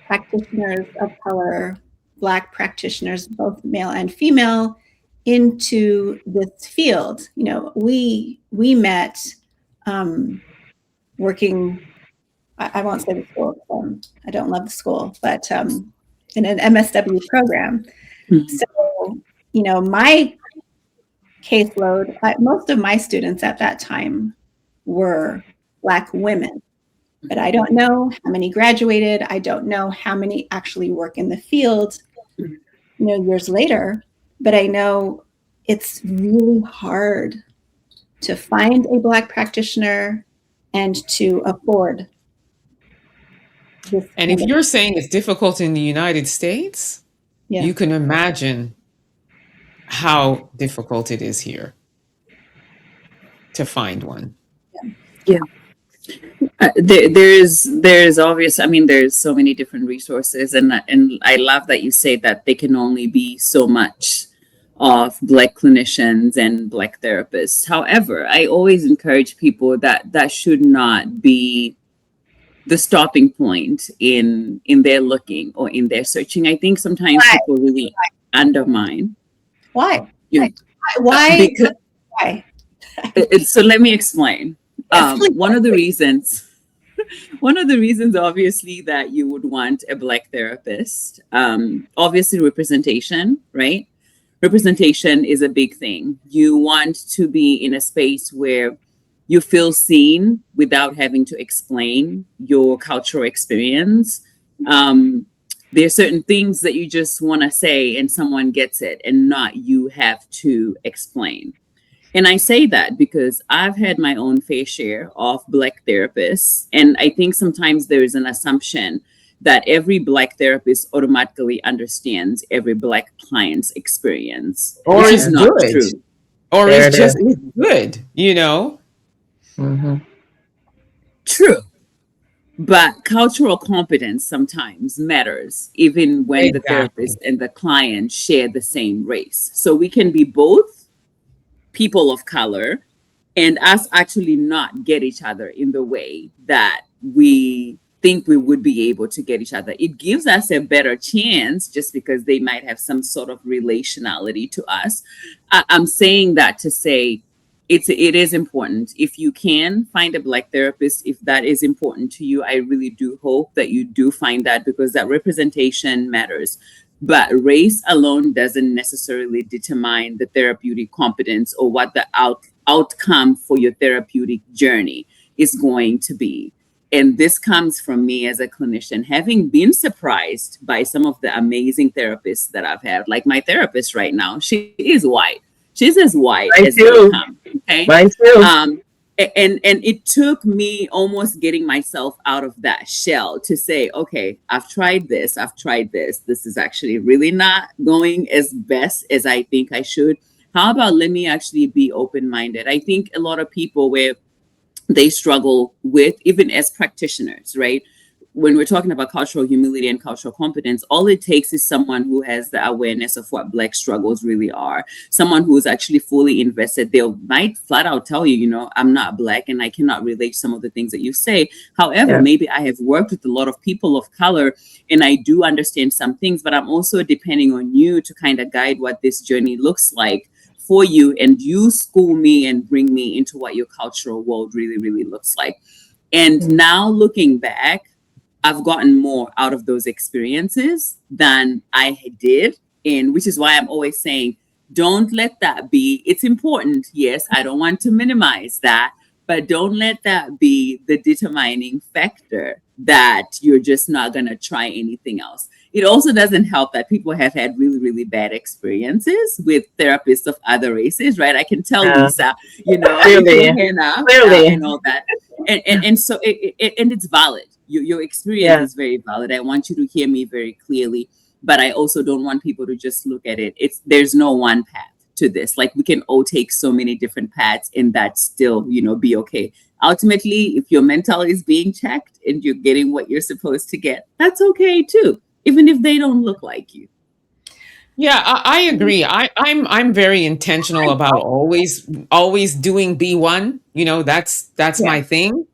practitioners of color, Black practitioners, both male and female, into this field? We met working, I won't say the school, I don't love the school, but in an MSW program. So, my caseload, most of my students at that time were Black women, but I don't know how many graduated. I don't know how many actually work in the field, years later, but I know it's really hard to find a Black practitioner and to afford this. And if you're saying it's difficult in the United States, you can imagine how difficult it is here to find one. Yeah. There's obvious. I mean, there's so many different resources, and I love that you say that they can only be so much of Black clinicians and Black therapists. However, I always encourage people that that should not be the stopping point in their looking or in their searching. I think sometimes Why? people really undermine. Why? You know, Why? because Why? so let me explain. Yes, One of the reasons, obviously, that you would want a Black therapist, obviously, representation, right? Representation is a big thing. You want to be in a space where you feel seen without having to explain your cultural experience. Um, there are certain things that you just want to say and someone gets it, and not you have to explain. And I say that because I've had my own fair share of Black therapists. And I think sometimes there is an assumption that every Black therapist automatically understands every Black client's experience, Or which is is not good. true. Or There is it just is. good, you know? True. But cultural competence sometimes matters, even when the Exactly. therapist and the client share the same race. So we can be both people of color and us actually not get each other in the way that we think we would be able to get each other. It gives us a better chance just because they might have some sort of relationality to us. I'm saying that to say it is important. If you can find a Black therapist, if that is important to you, I really do hope that you do find that, because that representation matters. But race alone doesn't necessarily determine the therapeutic competence or what the outcome for your therapeutic journey is going to be. And this comes from me as a clinician, having been surprised by some of the amazing therapists that I've had. Like my therapist right now, she is white. She's as white Mine as they too. come. Okay. Mine too. And it took me almost getting myself out of that shell to say, okay, I've tried this, this is actually really not going as best as I think I should. How about let me actually be open-minded? I think a lot of people where they struggle with, even as practitioners, right? When we're talking about cultural humility and cultural competence, all it takes is someone who has the awareness of what Black struggles really are. Someone who's actually fully invested. They might flat out tell you, you know, I'm not Black and I cannot relate to some of the things that you say. However, Yeah. maybe I have worked with a lot of people of color and I do understand some things, but I'm also depending on you to kind of guide what this journey looks like for you, and you school me and bring me into what your cultural world really, really looks like. And now looking back, I've gotten more out of those experiences than I did. And which is why I'm always saying, don't let that be, it's important. Yes, I don't want to minimize that, but don't let that be the determining factor that you're just not going to try anything else. It also doesn't help that people have had really, really bad experiences with therapists of other races, right? I can tell Yeah. Lisa, you know, Clearly. if you're here now, Clearly. and all that. And so and it's valid. Your experience Yeah. is very valid. I want you to hear me very clearly, but I also don't want people to just look at it. There's no one path to this. Like we can all take so many different paths and that still, you know, be okay. Ultimately, if your mental is being checked and you're getting what you're supposed to get, that's okay too, even if they don't look like you. Yeah, I agree. I'm very intentional about always doing B1. You know, that's Yeah. my thing.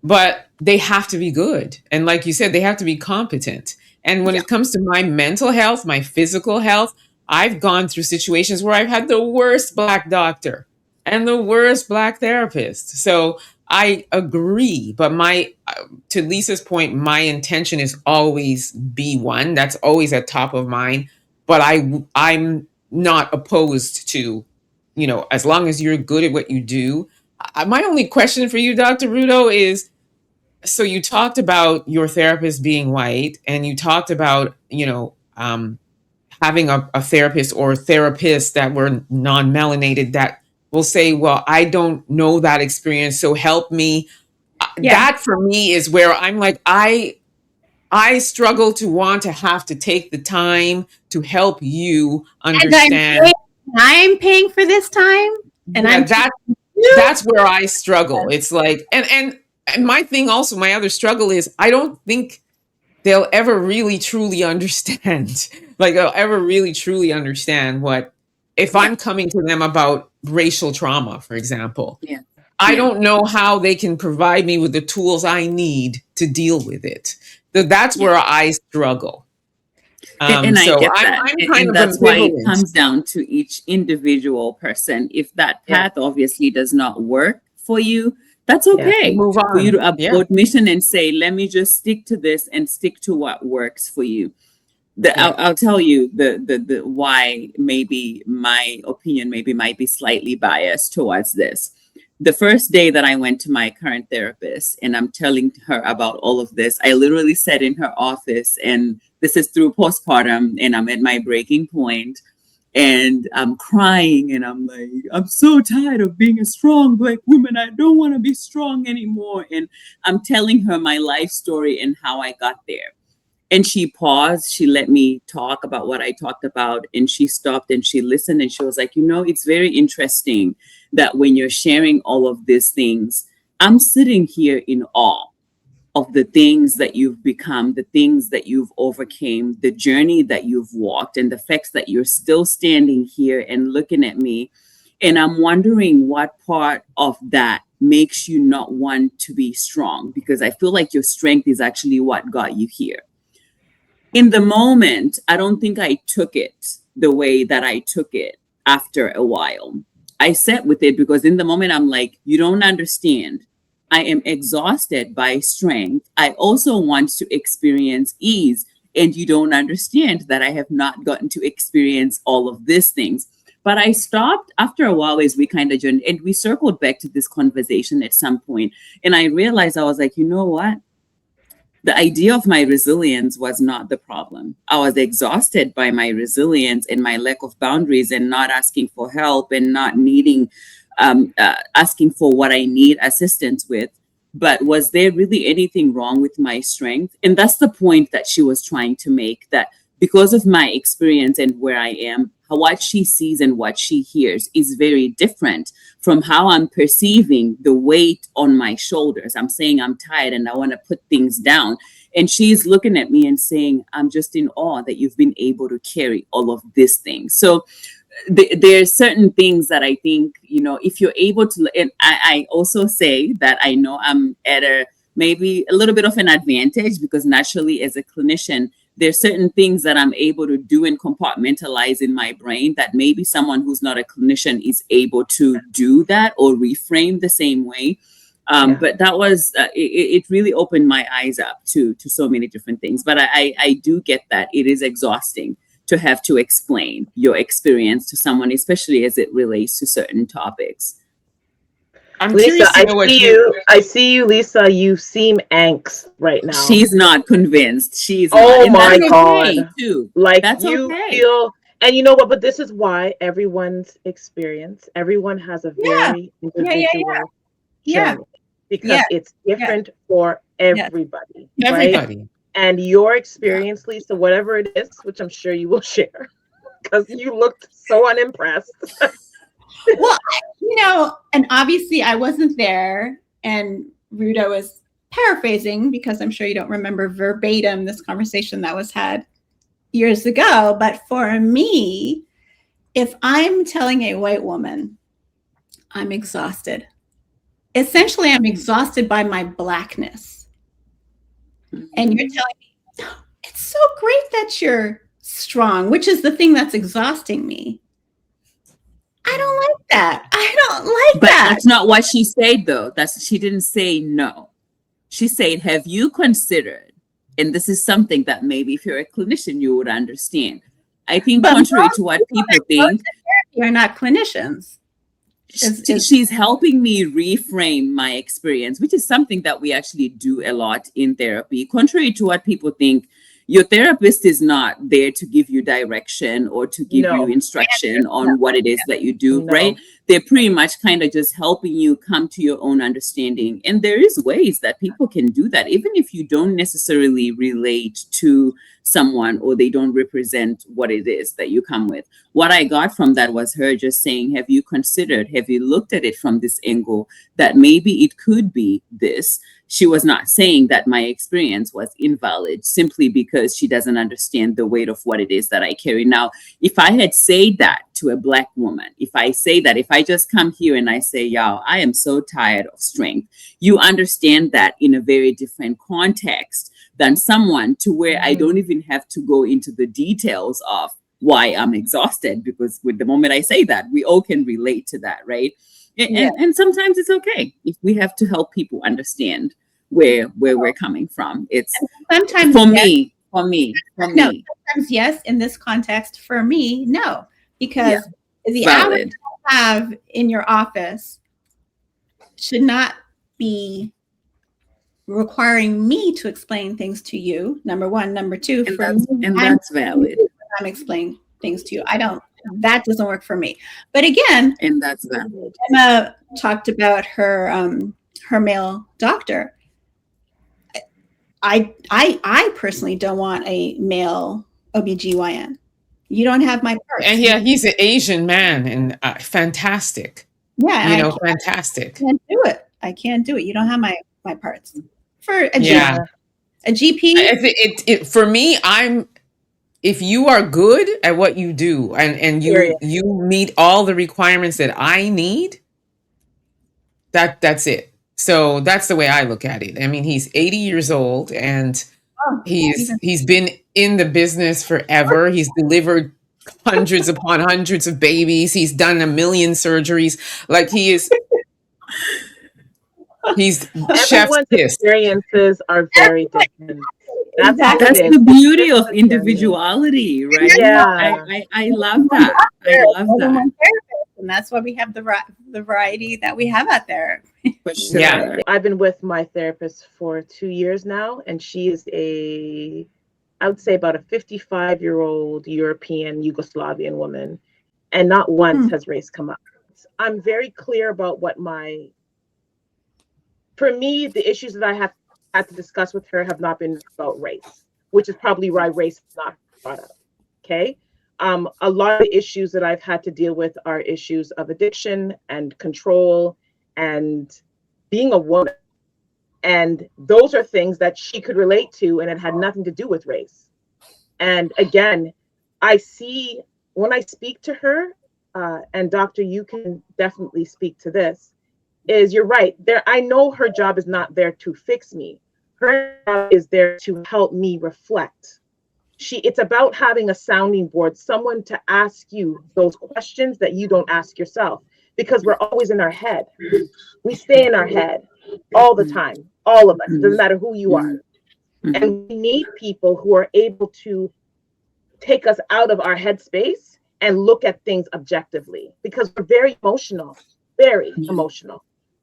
But they have to be good. And like you said, they have to be competent. And when Yeah. it comes to my mental health, my physical health, I've gone through situations where I've had the worst Black doctor and the worst Black therapist. So I agree. But my to Lisa's point, my intention is always B1. That's always at top of mind, but I'm not opposed to, you know, as long as you're good at what you do. My only question for you, Dr. Rudo, is so you talked about your therapist being white, and you talked about, you know, having a therapist or therapists that were non-melanated that will say, well, I don't know that experience, so help me. Yeah. That for me is where I'm like, I struggle to want to have to take the time to help you And understand. I'm paying for this time, and Yeah, I'm that you. that's where I struggle. It's like, and And my thing also, my other struggle is I don't think they'll ever really truly understand. Like they'll ever really truly understand what, if I'm coming to them about racial trauma, for example, Yeah. I Yeah. don't know how they can provide me with the tools I need to deal with it. So that's where I struggle. And I So get that. I'm kind And of that's why it ambivalent. comes down to each individual person. If that Yeah. path obviously does not work for you, that's Yeah. okay. Move For you on. to Yeah. abort mission and say, let me just stick to this and stick to what works for you. I'll tell you the why maybe my opinion maybe might be slightly biased towards this. The first day that I went to my current therapist and I'm telling her about all of this, I literally sat in her office, and this is through postpartum, and I'm at my breaking point, and I'm crying, and I'm like, I'm so tired of being a strong Black woman. I don't want to be strong anymore. And I'm telling her my life story and how I got there. And she paused, she let me talk about what I talked about, and she stopped and she listened, and she was like, it's very interesting that when you're sharing all of these things, I'm sitting here in awe of the things that you've become, the things that you've overcame, the journey that you've walked, and the fact that you're still standing here and looking at me. And I'm wondering what part of that makes you not want to be strong, because I feel like your strength is actually what got you here. In the moment, I don't think I took it the way that I took it after a while. I sat with it because in the moment, I'm like, you don't understand. I am exhausted by strength. I also want to experience ease. And you don't understand that I have not gotten to experience all of these things. But I stopped after a while as we kind of journeyed, and we circled back to this conversation at some point. And I realized, I was like, you know what? The idea of my resilience was not the problem. I was exhausted by my resilience and my lack of boundaries and not asking for help and not needing, asking for what I need assistance with. But was there really anything wrong with my strength? And that's the point that she was trying to make, that because of my experience and where I am, what she sees and what she hears is very different from how I'm perceiving the weight on my shoulders. I'm saying I'm tired and I want to put things down. And she's looking at me and saying, I'm just in awe that you've been able to carry all of these things. So there are certain things that I think, if you're able to, and I also say that I know I'm at maybe a little bit of an advantage, because naturally as a clinician, there's certain things that I'm able to do and compartmentalize in my brain that maybe someone who's not a clinician is able to do that or reframe the same way. But that was, it really opened my eyes up to so many different things. But I do get that it is exhausting to have to explain your experience to someone, especially as it relates to certain topics. I'm Lisa, curious to know what I see you, Lisa. You seem angst right now. She's not convinced. She's oh not. my That's God. Okay too. Like That's you okay. feel, and you know what? But this is why everyone's experience. Everyone has a very individual journey, because it's different for everybody, everybody. right? And your experience, Lisa, whatever it is, which I'm sure you will share, because you looked so unimpressed. Well, and obviously I wasn't there, and Rudo is paraphrasing because I'm sure you don't remember verbatim this conversation that was had years ago. But for me, if I'm telling a white woman, I'm exhausted, essentially I'm exhausted by my Blackness. And you're telling me, it's so great that you're strong, which is the thing that's exhausting me. I don't like that. I don't like But that. that's not what she said, though. She didn't say no. She said, have you considered, and this is something that maybe if you're a clinician, you would understand. I think contrary to what people think, you're not clinicians. She's helping me reframe my experience, which is something that we actually do a lot in therapy. Contrary to what people think, your therapist is not there to give you direction or to give you instruction on what it is that you do, right? they're pretty much kind of just helping you come to your own understanding. And there is ways that people can do that, even if you don't necessarily relate to someone or they don't represent what it is that you come with. What I got from that was her just saying, have you looked at it from this angle, that maybe it could be this? She was not saying that my experience was invalid simply because she doesn't understand the weight of what it is that I carry. Now, if I had said that to a Black woman, if I just come here and I say, y'all, I am so tired of strength, you understand that in a very different context than someone to where I don't even have to go into the details of why I'm exhausted, because with the moment I say that, we all can relate to that, right? And sometimes it's okay if we have to help people understand where we're coming from. It's sometimes for me. Sometimes yes, in this context, for me, no, because the hours you have in your office should not be requiring me to explain things to you. Number one. Number two, that's valid. I'm explaining things to you. That doesn't work for me. But again, and that's valid. Emma talked about her male doctor. I personally don't want a male OBGYN. You don't have my parts. And he's an Asian man and fantastic. Yeah, fantastic. I can't do it. You don't have my parts. For a GP, a GP. For me, if you are good at what you do and you meet all the requirements that I need, that's it. So that's the way I look at it. I mean, he's 80 years old and he's been in the business forever. He's delivered hundreds upon hundreds of babies. He's done 1 million surgeries. Like he's chef's kiss. Experiences are very different. That's the beauty of individuality, right? Yeah, I love that. I love that. And that's why we have the variety that we have out there. For sure. Yeah. I've been with my therapist for 2 years now, and she is I would say about a 55-year-old European Yugoslavian woman, and not once has race come up. I'm very clear about for me, the issues that I have had to discuss with her have not been about race, which is probably why race is not brought up. Okay. A lot of the issues that I've had to deal with are issues of addiction and control and being a woman. And those are things that she could relate to, and it had nothing to do with race. And again, I see when I speak to her, and Doctor, you can definitely speak to this, is you're right. I know her job is not there to fix me. Her job is there to help me reflect. It's about having a sounding board, someone to ask you those questions that you don't ask yourself, because we're always in our head. We stay in our head all the time, all of us. It doesn't matter who you are. And we need people who are able to take us out of our headspace and look at things objectively, because we're very emotional,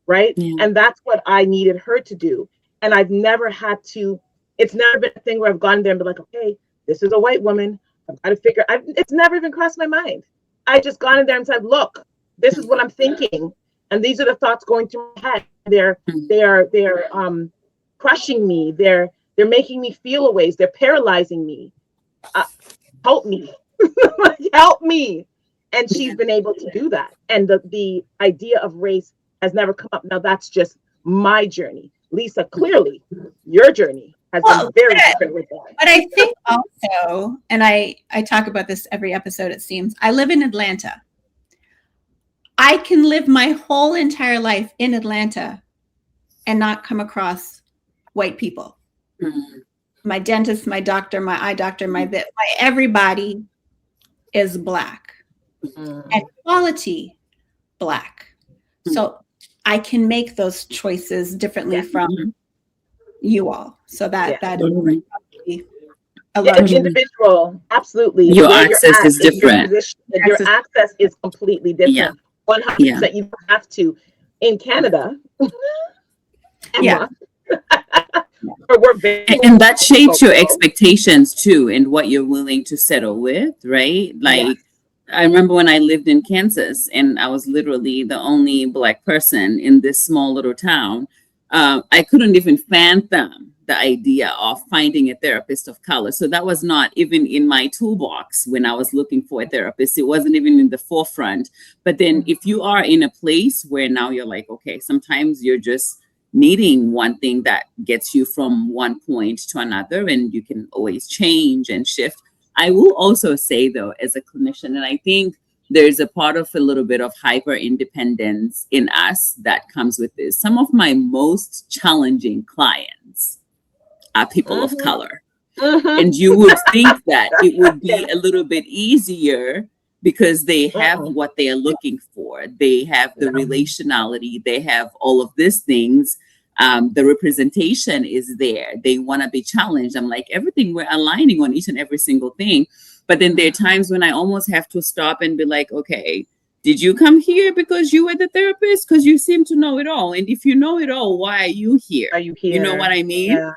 right? And that's what I needed her to do. And I've never had to, it's never been a thing where I've gone there and been like, okay, this is a white woman. I've got to figure, it's never even crossed my mind. I just gone in there and said, look, this is what I'm thinking. And these are the thoughts going through my head. They're crushing me. They're making me feel a ways. They're paralyzing me. Help me. Help me. And she's been able to do that. And the idea of race has never come up. Now that's just my journey. Lisa, clearly your journey has been very different with that. But I think also, and I talk about this every episode, it seems, I live in Atlanta. I can live my whole entire life in Atlanta and not come across white people. My dentist, my doctor, my eye doctor, my everybody is Black and quality Black. So I can make those choices differently from you all. So that is a large individual. Absolutely. Your access is different. Your access is completely different. 100%. You don't have to in Canada. And that shapes your expectations too, and what you're willing to settle with, right? Like I remember when I lived in Kansas and I was literally the only Black person in this small little town. I couldn't even fathom the idea of finding a therapist of color. So that was not even in my toolbox when I was looking for a therapist. It wasn't even in the forefront. But then if you are in a place where now you're like, okay, sometimes you're just needing one thing that gets you from one point to another, and you can always change and shift. I will also say, though, as a clinician, and I think there's a part of a little bit of hyper independence in us that comes with this. Some of my most challenging clients are people of color. And you would think that it would be a little bit easier because they have what they are looking for. They have the relationality, they have all of these things. The representation is there. They want to be challenged. I'm like, everything, we're aligning on each and every single thing. But then there are times when I almost have to stop and be like, okay, did you come here because you were the therapist? Because you seem to know it all. And if you know it all, why are you here? Are you here? You know what I mean? Yeah.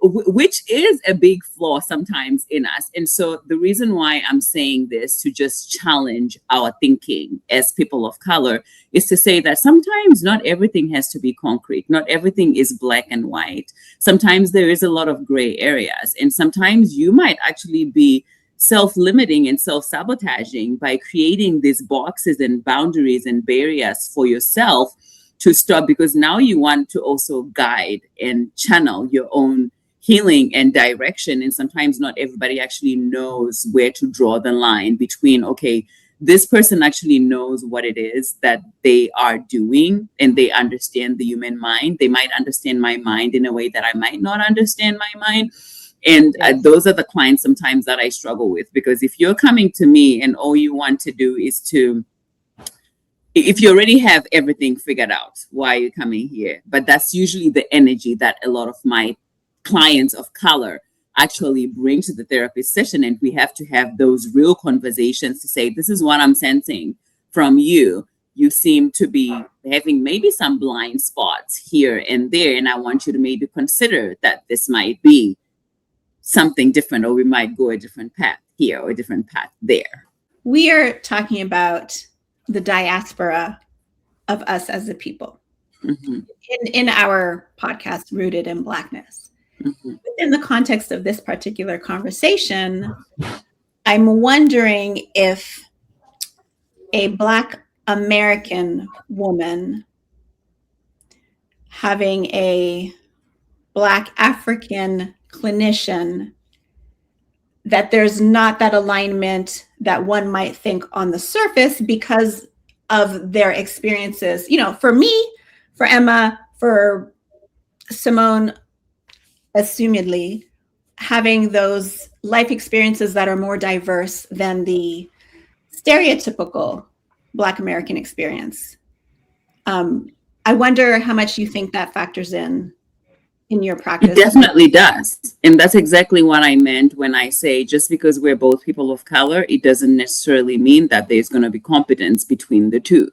Which is a big flaw sometimes in us. And so the reason why I'm saying this to just challenge our thinking as people of color is to say that sometimes not everything has to be concrete. Not everything is black and white. Sometimes there is a lot of gray areas. And sometimes you might actually be self-limiting and self-sabotaging by creating these boxes and boundaries and barriers for yourself to stop, because now you want to also guide and channel your own healing and direction. And sometimes not everybody actually knows where to draw the line between, okay, this person actually knows what it is that they are doing and they understand the human mind. They might understand my mind in a way that I might not understand my mind. And those are the clients sometimes that I struggle with, because if you're coming to me and all you want to do is to, if you already have everything figured out, why are you coming here? But that's usually the energy that a lot of my clients of color actually bring to the therapist session. And we have to have those real conversations to say, this is what I'm sensing from you. You seem to be having maybe some blind spots here and there. And I want you to maybe consider that this might be something different, or we might go a different path here or a different path there. We are talking about the diaspora of us as a people in our podcast, Rooted in Blackness. Within the context of this particular conversation, I'm wondering if a Black American woman having a Black African clinician, that there's not that alignment that one might think on the surface because of their experiences. You know, for me, for Emma, for Simone, assumedly, having those life experiences that are more diverse than the stereotypical Black American experience. I wonder how much you think that factors in your practice. It definitely does. And that's exactly what I meant when I say just because we're both people of color, it doesn't necessarily mean that there's going to be competence between the two.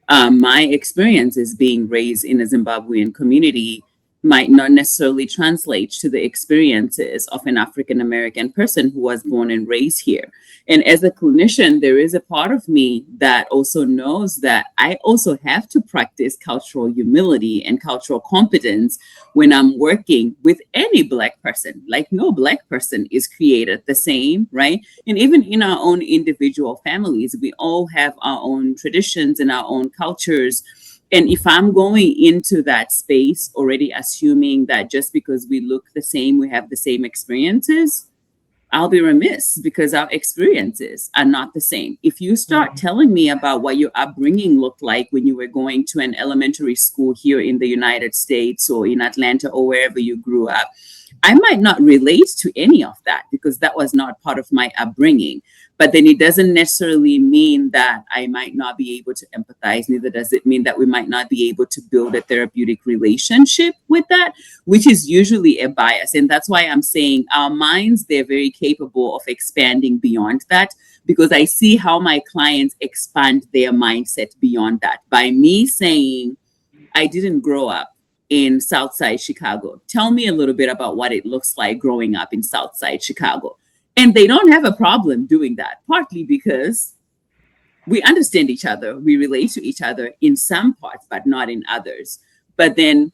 My experience is being raised in a Zimbabwean community might not necessarily translate to the experiences of an African American person who was born and raised here. And as a clinician, there is a part of me that also knows that I also have to practice cultural humility and cultural competence when I'm working with any Black person. Like, no Black person is created the same, right? And even in our own individual families, we all have our own traditions and our own cultures. And if I'm going into that space already assuming that just because we look the same, we have the same experiences, I'll be remiss, because our experiences are not the same. If you start telling me about what your upbringing looked like when you were going to an elementary school here in the United States or in Atlanta or wherever you grew up, I might not relate to any of that because that was not part of my upbringing. But then it doesn't necessarily mean that I might not be able to empathize. Neither does it mean that we might not be able to build a therapeutic relationship with that, which is usually a bias. And that's why I'm saying our minds, they're very capable of expanding beyond that, because I see how my clients expand their mindset beyond that. By me saying, I didn't grow up in Southside Chicago. Tell me a little bit about what it looks like growing up in Southside Chicago. And they don't have a problem doing that, partly because we understand each other, we relate to each other in some parts, but not in others. But then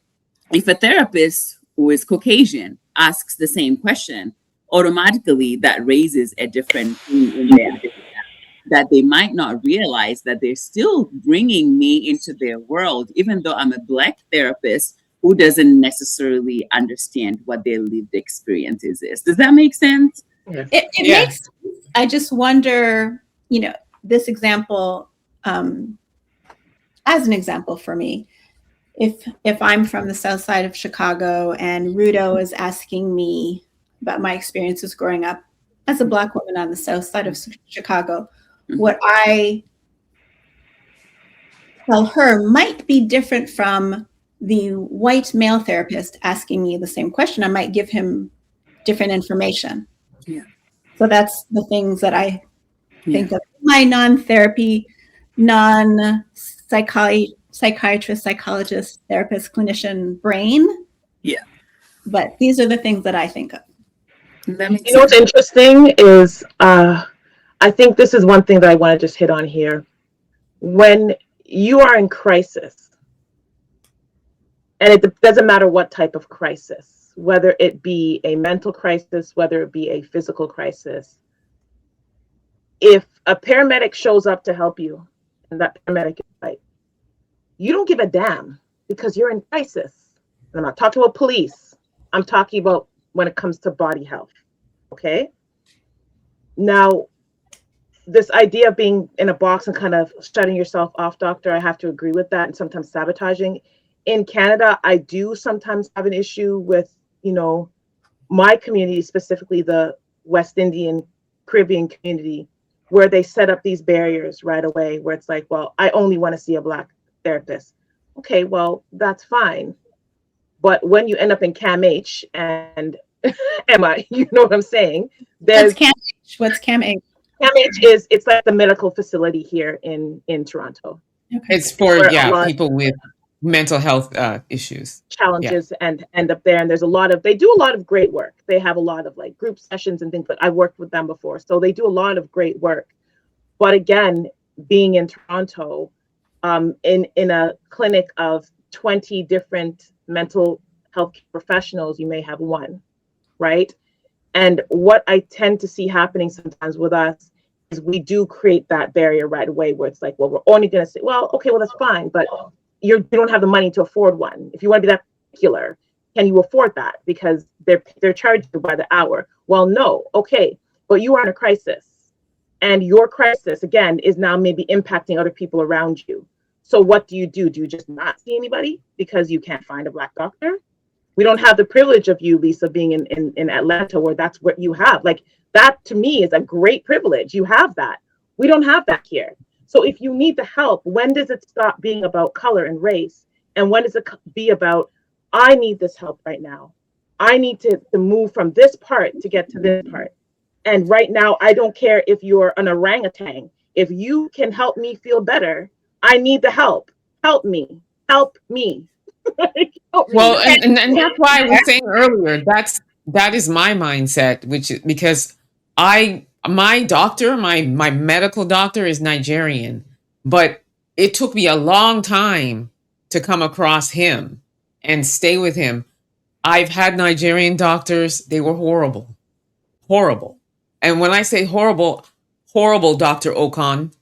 if a therapist who is Caucasian asks the same question, automatically that raises a different thing in them that they might not realize, that they're still bringing me into their world, even though I'm a Black therapist who doesn't necessarily understand what their lived experience is. Does that make sense? Yes. It makes sense. I just wonder, this example, as an example for me, if I'm from the south side of Chicago and Rudo is asking me about my experiences growing up as a Black woman on the south side of Chicago, what I tell her might be different from the white male therapist asking me the same question. I might give him different information. Yeah. So that's the things that I think of my non-therapy, non-psychiatrist, psychologist, therapist, clinician brain. Yeah. But these are the things that I think of. What's interesting is, I think this is one thing that I want to just hit on here. When you are in crisis, and it doesn't matter what type of crisis, whether it be a mental crisis, whether it be a physical crisis, if a paramedic shows up to help you and that paramedic is right, you don't give a damn because you're in crisis. And I'm not talking about police. I'm talking about when it comes to body health. Okay. Now, this idea of being in a box and kind of shutting yourself off, doctor, I have to agree with that, and sometimes sabotaging. In Canada, I do sometimes have an issue with, my community, specifically the West Indian Caribbean community, where they set up these barriers right away, where it's like, well, I only want to see a Black therapist. Okay, well, that's fine. But when you end up in CAMH and Emma, you know what I'm saying? What's CAMH? CAMH it's like the medical facility here in Toronto. Okay. It's for people with mental health issues, challenges, and end up there. And there's they do a lot of great work. They have a lot of like group sessions and things, but I've worked with them before. So they do a lot of great work. But again, being in Toronto, in a clinic of 20 different mental health professionals, you may have one, right? And what I tend to see happening sometimes with us is we do create that barrier right away, where it's like, well, we're only going to say, well, okay, well, that's fine, but you don't have the money to afford one. If you want to be that particular, can you afford that? Because they're charging you by the hour. Well, no, okay, but you are in a crisis, and your crisis again is now maybe impacting other people around you. So what do? Do you just not see anybody because you can't find a Black doctor? We don't have the privilege of you, Lisa, being in Atlanta, where that's what you have. Like, that to me is a great privilege. You have that. We don't have that here. So if you need the help, when does it stop being about color and race? And when does it be about, I need this help right now. I need to move from this part to get to this part. And right now, I don't care if you're an orangutan. If you can help me feel better, I need the help. Help me. Help me. Well, and that's why I was saying earlier, that is my mindset, because my doctor, my medical doctor is Nigerian, but it took me a long time to come across him and stay with him. I've had Nigerian doctors, they were horrible. And when I say horrible, Dr. Okan.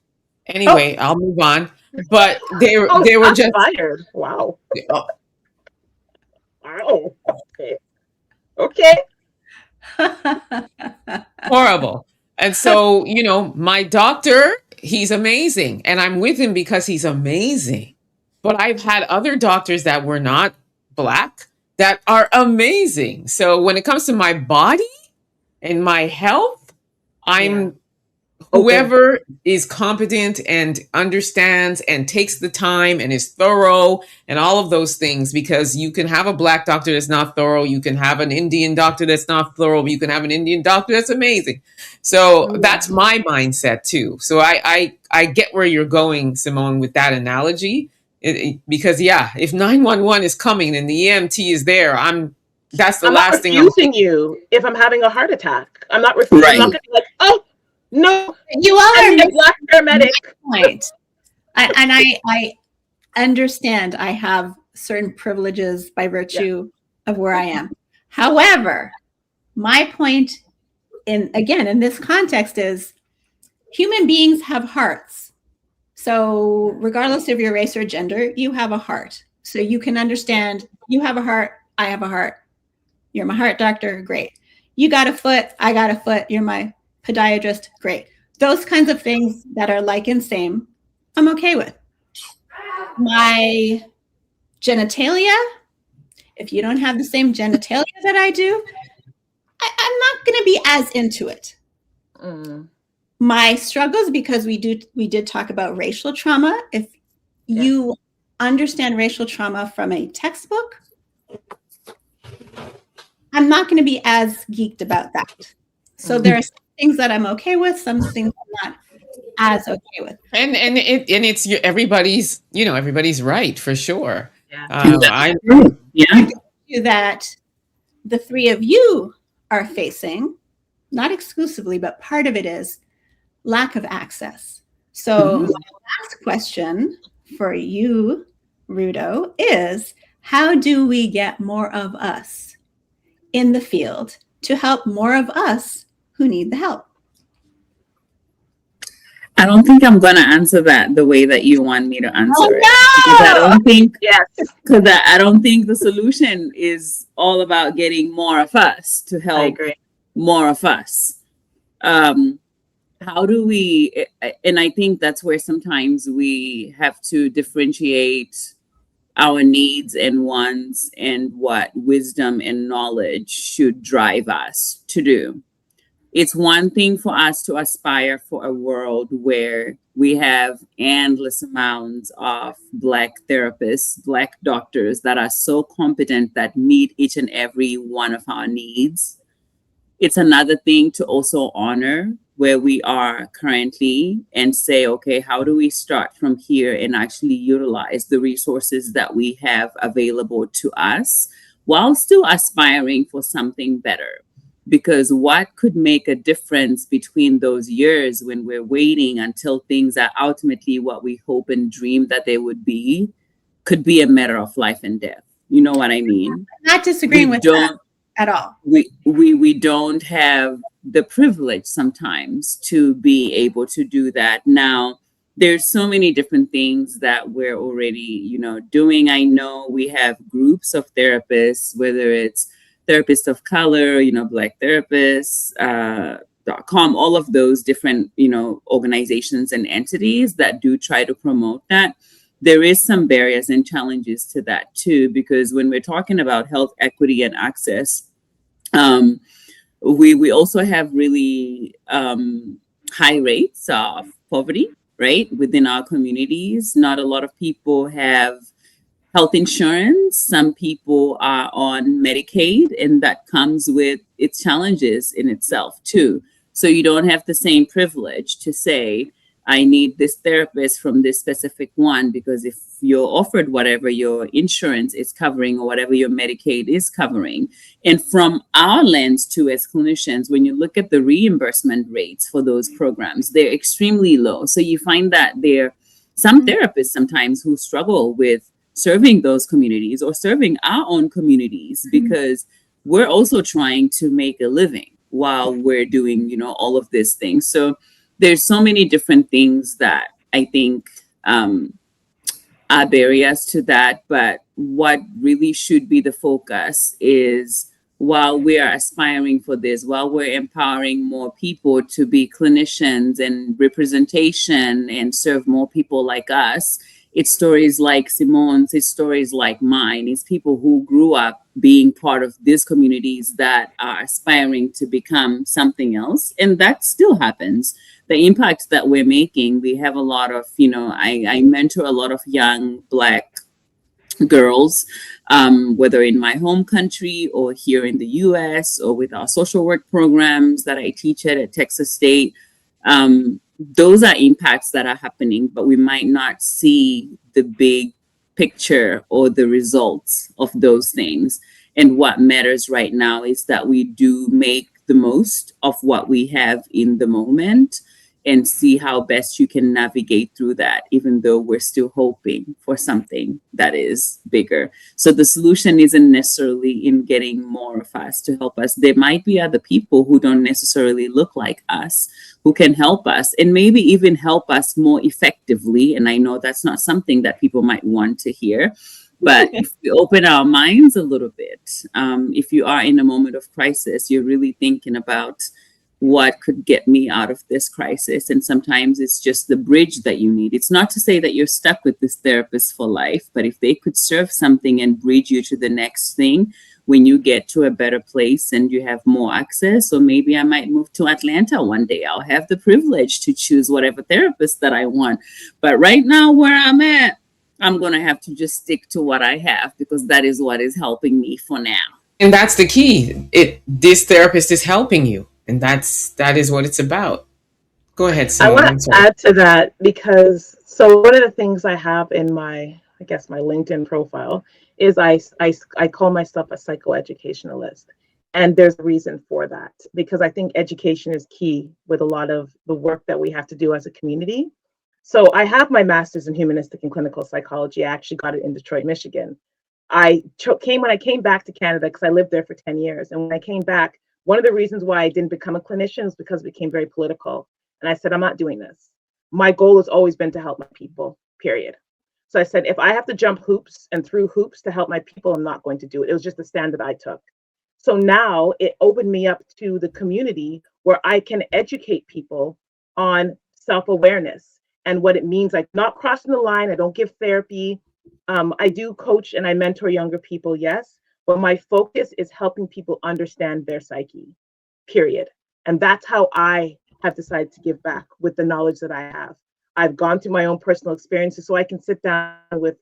Anyway, I'll move on. But they were just fired. Wow. Wow. Okay. Horrible. And so, my doctor, he's amazing. And I'm with him because he's amazing. But I've had other doctors that were not Black that are amazing. So when it comes to my body and my health, I'm whoever is competent and understands and takes the time and is thorough and all of those things, because you can have a Black doctor that's not thorough. You can have an Indian doctor that's not thorough. You can have an Indian doctor that's amazing. So that's my mindset too. So I get where you're going, Simone, with that analogy, because if 911 is coming and the EMT is there, I'm That's the I'm not last thing I'm. refusing you if I'm having a heart attack. I'm not I'm Right. not gonna be like, oh no, You all I are need a missing Black paramedic. my point. I understand I have certain privileges by virtue of where I am. However, my point in this context is human beings have hearts. So regardless of your race or gender, you have a heart. So you can understand you have a heart, I have a heart. You're my heart doctor, great. You got a foot, I got a foot, you're my podiatrist, great. Those kinds of things that are like and same, I'm okay with. My genitalia, if you don't have the same genitalia that I do, I'm not going to be as into it. My struggles, because we did talk about racial trauma. If you understand racial trauma from a textbook, I'm not going to be as geeked about that. So there are some things that I'm okay with, some things I'm not as okay with. And it's everybody's, everybody's right, for sure. Yeah. That the three of you are facing, not exclusively, but part of it is lack of access. So my last question for you, Rudo, is how do we get more of us in the field to help more of us who need the help? I don't think I'm going to answer that the way that you want me to answer it. Because I don't think, because I don't think the solution is all about getting more of us to help more of us. How do we, and I think that's where sometimes we have to differentiate our needs and wants and what wisdom and knowledge should drive us to do. It's one thing for us to aspire for a world where we have endless amounts of Black therapists, Black doctors that are so competent that meet each and every one of our needs. It's another thing to also honor where we are currently and say, okay, how do we start from here and actually utilize the resources that we have available to us while still aspiring for something better? Because what could make a difference between those years when we're waiting until things are ultimately what we hope and dream that they would be, could be a matter of life and death. You know what I mean? I'm not disagreeing with that at all. We don't have the privilege sometimes to be able to do that. Now, there's so many different things that we're already, doing. I know we have groups of therapists, whether it's therapists of color, Black therapists, .com, all of those different, organizations and entities that do try to promote that. There is some barriers and challenges to that too, because when we're talking about health equity and access, we also have really high rates of poverty, right, within our communities. Not a lot of people have health insurance. Some people are on Medicaid, and that comes with its challenges in itself too. So you don't have the same privilege to say, I need this therapist from this specific one, because if you're offered whatever your insurance is covering or whatever your Medicaid is covering. And from our lens too, as clinicians, when you look at the reimbursement rates for those programs, they're extremely low. So you find that there are some therapists sometimes who struggle with serving those communities or serving our own communities, because we're also trying to make a living while we're doing, all of these things. So there's so many different things that I think are barriers to that. But what really should be the focus is, while we are aspiring for this, while we're empowering more people to be clinicians and representation and serve more people like us, it's stories like Simone's, it's stories like mine, it's people who grew up being part of these communities that are aspiring to become something else. And that still happens. The impact that we're making, we have a lot of, I mentor a lot of young Black girls, whether in my home country or here in the US, or with our social work programs that I teach at Texas State. Those are impacts that are happening, but we might not see the big picture or the results of those things. And what matters right now is that we do make the most of what we have in the moment and see how best you can navigate through that, even though we're still hoping for something that is bigger. So the solution isn't necessarily in getting more of us to help us. There might be other people who don't necessarily look like us who can help us and maybe even help us more effectively. And I know that's not something that people might want to hear. But if we open our minds a little bit, if you are in a moment of crisis, you're really thinking about what could get me out of this crisis. And sometimes it's just the bridge that you need. It's not to say that you're stuck with this therapist for life, but if they could serve something and bridge you to the next thing when you get to a better place and you have more access, or maybe I might move to Atlanta one day. I'll have the privilege to choose whatever therapist that I want. But right now where I'm at, I'm going to have to just stick to what I have because that is what is helping me for now. And that's the key. This therapist is helping you. And that is what it's about. Go ahead, Simone. I want to add to that because one of the things I have in my LinkedIn profile is I call myself a psychoeducationalist. And there's a reason for that, because I think education is key with a lot of the work that we have to do as a community. So I have my master's in humanistic and clinical psychology. I actually got it in Detroit, Michigan. When I came back to Canada, because I lived there for 10 years. And when I came back, one of the reasons why I didn't become a clinician is because it became very political. And I said, I'm not doing this. My goal has always been to help my people, period. So I said, if I have to jump hoops and through hoops to help my people, I'm not going to do it. It was just the stand that I took. So now it opened me up to the community where I can educate people on self-awareness and what it means, like not crossing the line. I don't give therapy. I do coach and I mentor younger people, yes. But my focus is helping people understand their psyche, period. And that's how I have decided to give back with the knowledge that I have. I've gone through my own personal experiences, so I can sit down with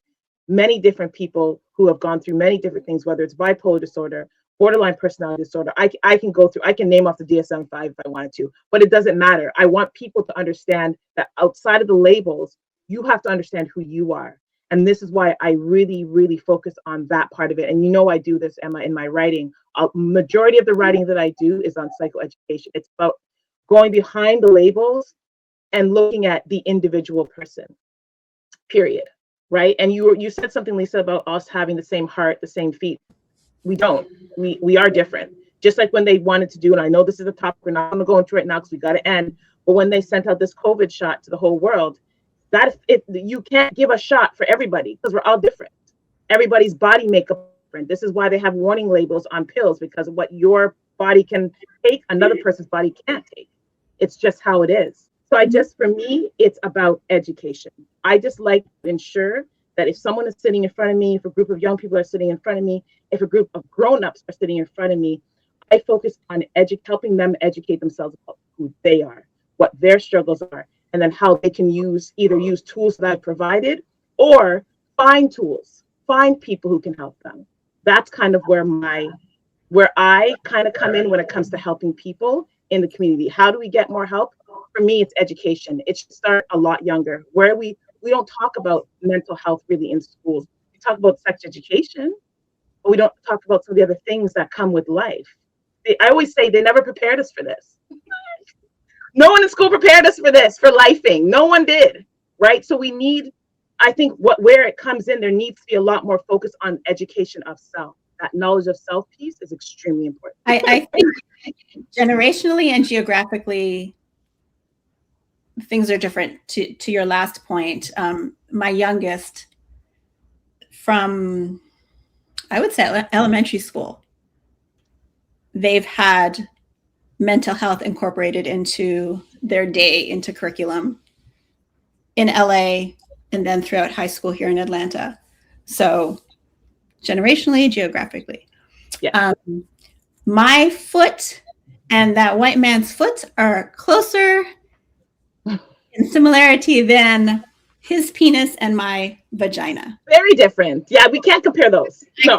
many different people who have gone through many different things, whether it's bipolar disorder, borderline personality disorder. I can name off the DSM-5 if I wanted to, but it doesn't matter. I want people to understand that outside of the labels, you have to understand who you are. And this is why I really, really focus on that part of it. And I do this, Emma, in my writing. Majority of the writing that I do is on psychoeducation. It's about going behind the labels and looking at the individual person, period, right? And you said something, Lisa, about us having the same heart, the same feet. We don't. We are different. Just like when they wanted to do, and I know this is a topic, we're not going to go into it now because we got to end, but when they sent out this COVID shot to the whole world, you can't give a shot for everybody because we're all different. Everybody's body makeup is different. This is why they have warning labels on pills, because of what your body can take, another person's body can't take. It's just how it is. So for me, it's about education. I just like to ensure that if someone is sitting in front of me, if a group of young people are sitting in front of me, if a group of grown-ups are sitting in front of me, I focus on helping them educate themselves about who they are, what their struggles are, and then how they can either use tools that I've provided or find people who can help them. That's kind of where I kind of come in when it comes to helping people in the community. How do we get more help? For me, it's education. It should start a lot younger, where we don't talk about mental health really in schools. We talk about sex education, but we don't talk about some of the other things that come with life. I always say they never prepared us for this. No one in school prepared us for this, for lifing. No one did, right? So we need, I think where it comes in, there needs to be a lot more focus on education of self. That knowledge of self piece is extremely important. I think generationally and geographically, things are different. To your last point, my youngest from, I would say, elementary school, they've had mental health incorporated into their day, into curriculum in LA, and then throughout high school here in Atlanta. So generationally, geographically. Yeah. My foot and that white man's foot are closer in similarity than his penis and my vagina. Very different. Yeah, we can't compare those. No.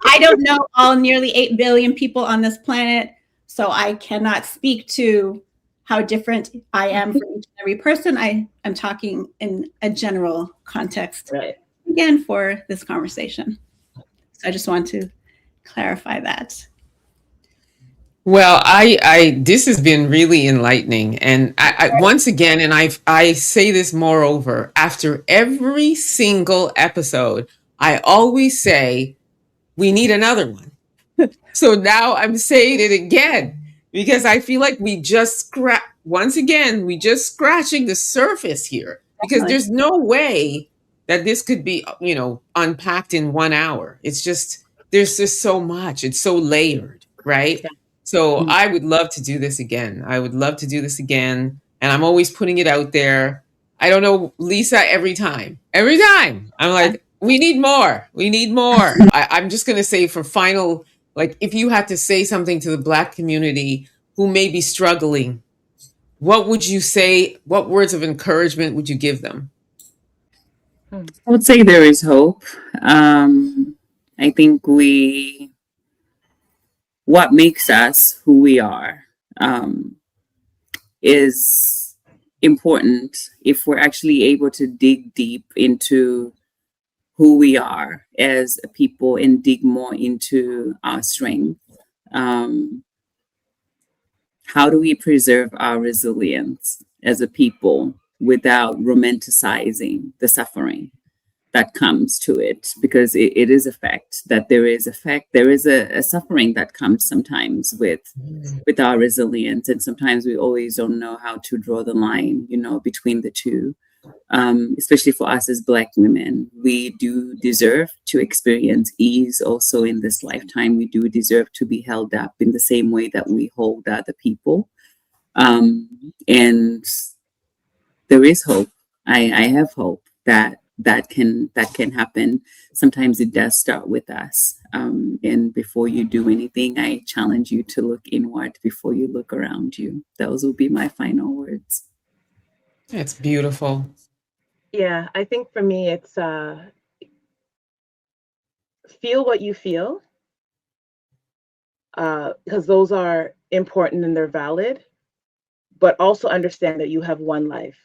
I don't know all nearly 8 billion people on this planet, so I cannot speak to how different I am for each and every person. I'm talking in a general context, right, again, for this conversation. So I just want to clarify that. Well, this has been really enlightening, and I once again, and I say this moreover, after every single episode, I always say we need another one. So now I'm saying it again because I feel like we just we just scratching the surface here, because there's no way that this could be, unpacked in 1 hour. It's just, there's just so much. It's so layered, right? So I would love to do this again. I would love to do this again. And I'm always putting it out there. I don't know, Lisa, every time I'm like, we need more. We need more. I'm just going to say, for final, like, if you had to say something to the Black community who may be struggling, what would you say? What words of encouragement would you give them? I would say there is hope. I think what makes us who we are is important if we're actually able to dig deep into who we are as a people and dig more into our strength. How do we preserve our resilience as a people without romanticizing the suffering that comes to it? Because it is a fact that there is a suffering that comes sometimes with our resilience, and sometimes we always don't know how to draw the line, between the two. Especially for us as Black women, we do deserve to experience ease also in this lifetime. We do deserve to be held up in the same way that we hold other people. And there is hope. I have hope that can happen. Sometimes it does start with us. And before you do anything, I challenge you to look inward before you look around you. Those will be my final words. That's beautiful. Yeah, I think for me, it's feel what you feel, because those are important and they're valid, but also understand that you have one life.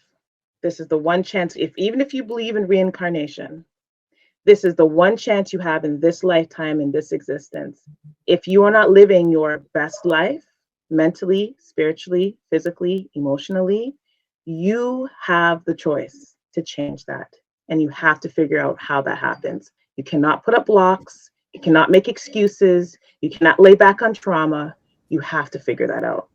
This is the one chance, even if you believe in reincarnation, this is the one chance you have in this lifetime, in this existence. If you are not living your best life, mentally, spiritually, physically, emotionally, you have the choice to change that. And you have to figure out how that happens. You cannot put up blocks. You cannot make excuses. You cannot lay back on trauma. You have to figure that out.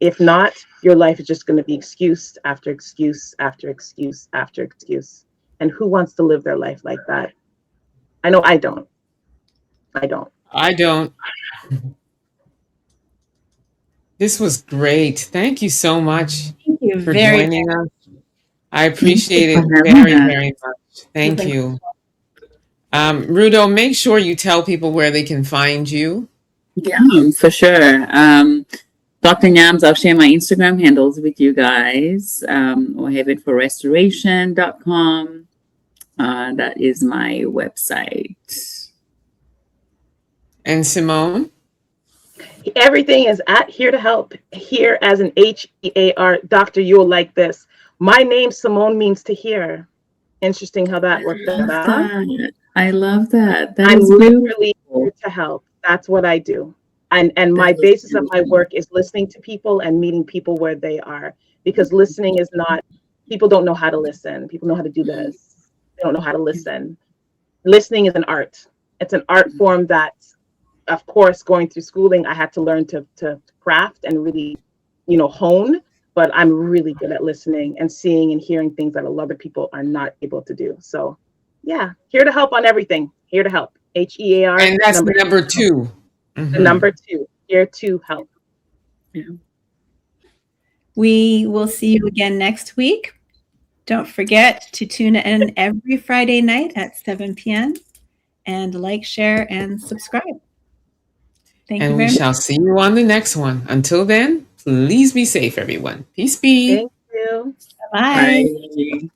If not, your life is just going to be excuse after excuse after excuse after excuse. And who wants to live their life like that? I know I don't. I don't. This was great. Thank you so much for very joining us. I appreciate it very much. Thank you. Rudo, make sure you tell people where they can find you. Yeah, for sure. Dr. Nyams, I'll share my Instagram handles with you guys. Or heavenforrestoration.com. That is my website. And Simone? Everything is at Here to Help. Here as an HEAR. Doctor, you'll like this. My name, Simone, means to hear. Interesting how that worked out. I love that. I'm literally here to help. That's what I do. And my basis of my work is listening to people and meeting people where they are. Because listening is not, people don't know how to listen. People know how to do this. They don't know how to listen. Listening is an art. It's an art form that, of course, going through schooling, I had to learn to craft and really, hone. But I'm really good at listening and seeing and hearing things that a lot of people are not able to do. So, yeah, here to help on everything. Here to help. HEAR. And that's number 2. Mm-hmm. The number 2. Here to help. Yeah. We will see you again next week. Don't forget to tune in every Friday night at 7 p.m. and like, share, and subscribe. Thank you very much. And we shall see you on the next one. Until then, please be safe, everyone. Peace be. Thank you. Bye. Bye.